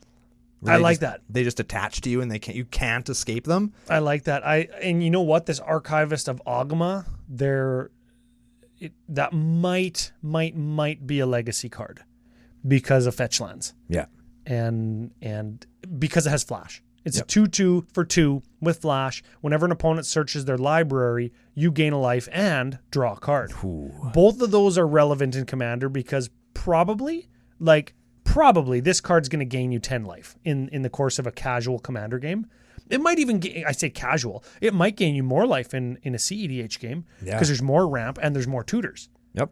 I like that. They just attach to you and you can't escape them. I like that. And you know what? This Archivist of Ogma, that might be a legacy card because of fetch lands. Yeah. And because it has flash. It's a 2/2 for 2 with flash. Whenever an opponent searches their library, you gain a life and draw a card. Ooh. Both of those are relevant in Commander because probably this card's going to gain you 10 life in the course of a casual Commander game. It might even I say casual. It might gain you more life in a CEDH game because there's more ramp and there's more tutors. Yep.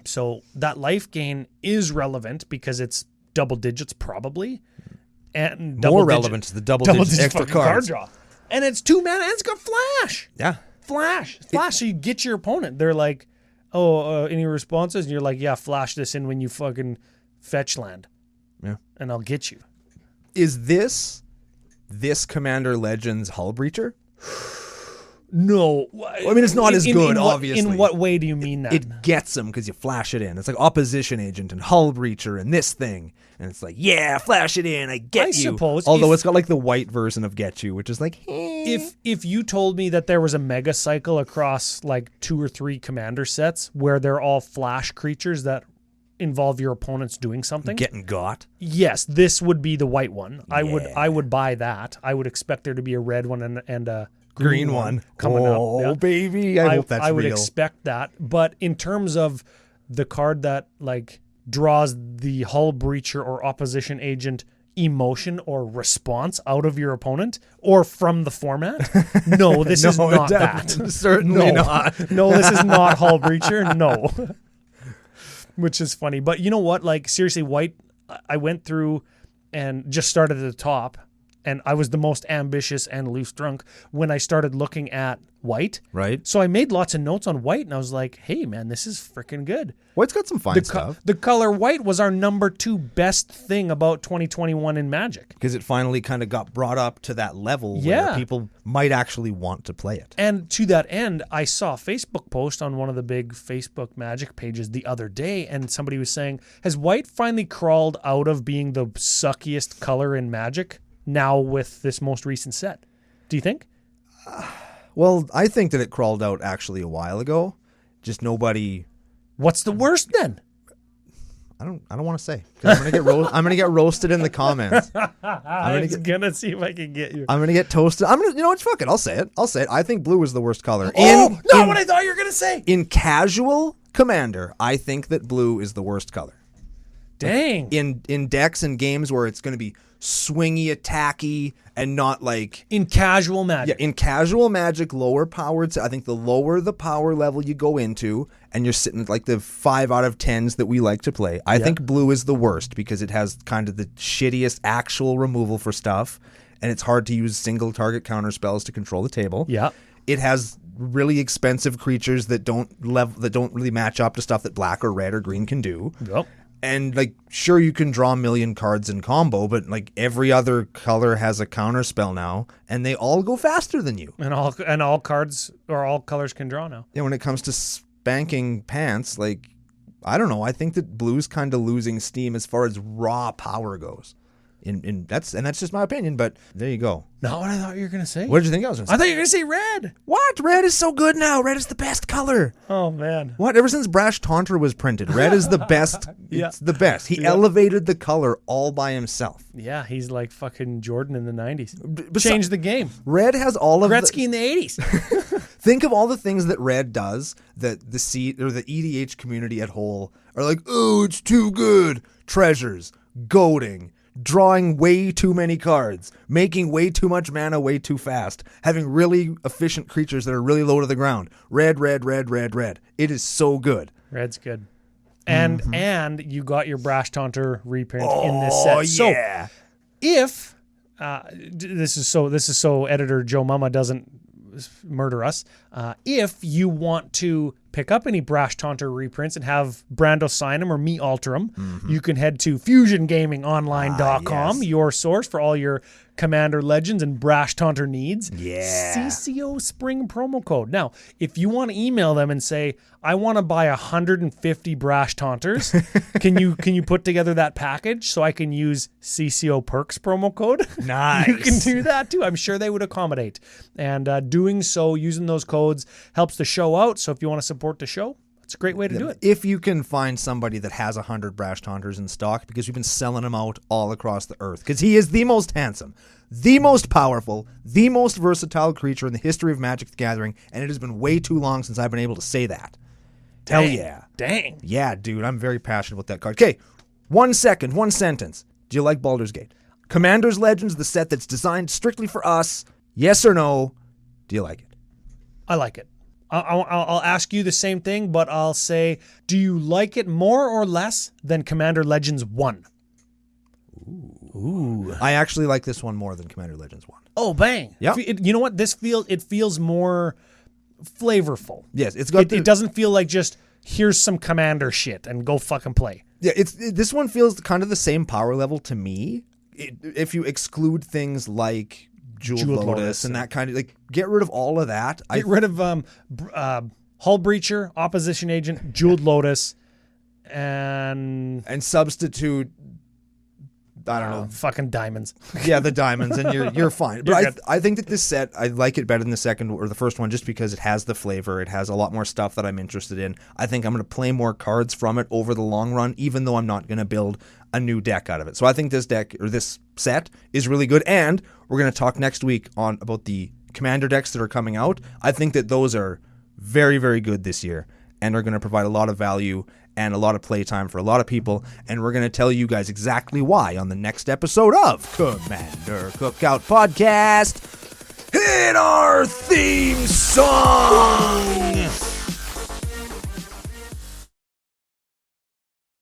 So that life gain is relevant because it's double digits probably. And more relevant to the double digits extra card draw. And it's 2 mana and it's got flash. Yeah. Flash. So you get your opponent. They're like, any responses? And you're like, yeah, flash this in when you fucking fetch land. Yeah. And I'll get you. Is this Commander Legends Hull Breacher? No. I mean, it's not as good, obviously. In what way do you mean that? It gets them because you flash it in. It's like opposition agent and hull breacher and this thing. And it's like, yeah, flash it in. I get you. Suppose. Although it's got like the white version of get you, which is like, If you told me that there was a mega cycle across like 2 or 3 commander sets where they're all flash creatures that involve your opponents doing something, getting got. Yes, this would be the white one. Yeah. I would buy that. I would expect there to be a red one and a green one coming up. Oh, baby. I hope that's real. I would expect that. But in terms of the card that like draws the hull breacher or opposition agent emotion or response out of your opponent or from the format, no, this is not that. Certainly not. No, this is not hull breacher. No. Which is funny. But you know what? Like, seriously, white, I went through and just started at the top, and I was the most ambitious and loose drunk when I started looking at white. Right. So I made lots of notes on white, and I was like, hey, man, this is freaking good. White's got some fine stuff. The color white was our number 2 best thing about 2021 in Magic. Because it finally kind of got brought up to that level where people might actually want to play it. And to that end, I saw a Facebook post on one of the big Facebook Magic pages the other day, and somebody was saying, has white finally crawled out of being the suckiest color in Magic now with this most recent set? Do you think? Well, I think that it crawled out actually a while ago. Just nobody... What's the worst then? I don't want to say. I'm gonna get roasted in the comments. I'm gonna see if I can get you. I'm gonna get toasted. You know what? Fuck it. I'll say it. I think blue is the worst color. What I thought you were gonna say. In casual Commander, I think that blue is the worst color. Dang. Like in decks and games where it's gonna be swingy, attacky, and not like... In casual Magic. Yeah, in casual Magic, lower powered... I think the lower the power level you go into, and you're sitting at like the 5 out of 10s that we like to play, I think blue is the worst because it has kind of the shittiest actual removal for stuff, and it's hard to use single target counter spells to control the table. Yeah. It has really expensive creatures that don't really match up to stuff that black or red or green can do. Yep. And, like, sure, you can draw a million cards in combo, but, like, every other color has a counter spell now, and they all go faster than you. And all cards or all colors can draw now. Yeah, when it comes to spanking pants, like, I don't know. I think that blue's kind of losing steam as far as raw power goes. That's just my opinion, but there you go. Not what I thought you were going to say. What did you think I was going to say? I thought you were going to say red. What? Red is so good now. Red is the best color. Oh, man. What? Ever since Brash Taunter was printed, red is the best. It's the best. He elevated the color all by himself. Yeah, he's like fucking Jordan in the 90s. Changed the game. Red has all of Gretzky in the 80s. Think of all the things that red does that the EDH community at whole are like, oh, it's too good. Treasures, goading, drawing way too many cards, making way too much mana way too fast, having really efficient creatures that are really low to the ground. Red, red, red, red, red. It is so good. Red's good. And you got your Brash Taunter reprint in this set. Yeah. So if this is so editor Joe Mama doesn't murder us. If you want to pick up any Brash Taunter reprints and have Brando sign them or me alter them, you can head to fusiongamingonline.com, your source for all your Commander Legends and Brash Taunter needs. Yeah. CCO Spring promo code. Now, if you want to email them and say, I want to buy 150 Brash Taunters, can you put together that package so I can use CCO Perks promo code? Nice. You can do that too. I'm sure they would accommodate. And doing so, using those codes, helps the show out. So if you want to support the show, it's a great way to do it. If you can find somebody that has 100 Brash Taunters in stock, because we've been selling them out all across the earth, because he is the most handsome, the most powerful, the most versatile creature in the history of Magic the Gathering, and it has been way too long since I've been able to say that. Hell yeah. Dang. Yeah, dude, I'm very passionate about that card. Okay, 1 second, 1 sentence. Do you like Baldur's Gate? Commander's Legends, the set that's designed strictly for us. Yes or no? Do you like it? I like it. I'll ask you the same thing, but I'll say, do you like it more or less than Commander Legends 1? Ooh. I actually like this one more than Commander Legends 1. Oh, bang. Yeah. You know what? It feels more flavorful. Yes, it's got it doesn't feel like just here's some Commander shit and go fucking play. Yeah, this one feels kind of the same power level to me. If you exclude things like Jeweled Lotus and that kind of like get rid of all of that. Get rid of Hull Breacher, Opposition Agent, Jeweled Lotus, and substitute. I don't know, fucking diamonds. Yeah, the diamonds, and you're fine. But I think that this set, I like it better than the second or the first one, just because it has the flavor. It has a lot more stuff that I'm interested in. I think I'm going to play more cards from it over the long run, even though I'm not going to build a new deck out of it. So I think this deck or this set is really good, and we're going to talk next week about the commander decks that are coming out. I think that those are very, very good this year and are going to provide a lot of value and a lot of playtime for a lot of people, and we're going to tell you guys exactly why on the next episode of Commander Cookout Podcast. Hit our theme song!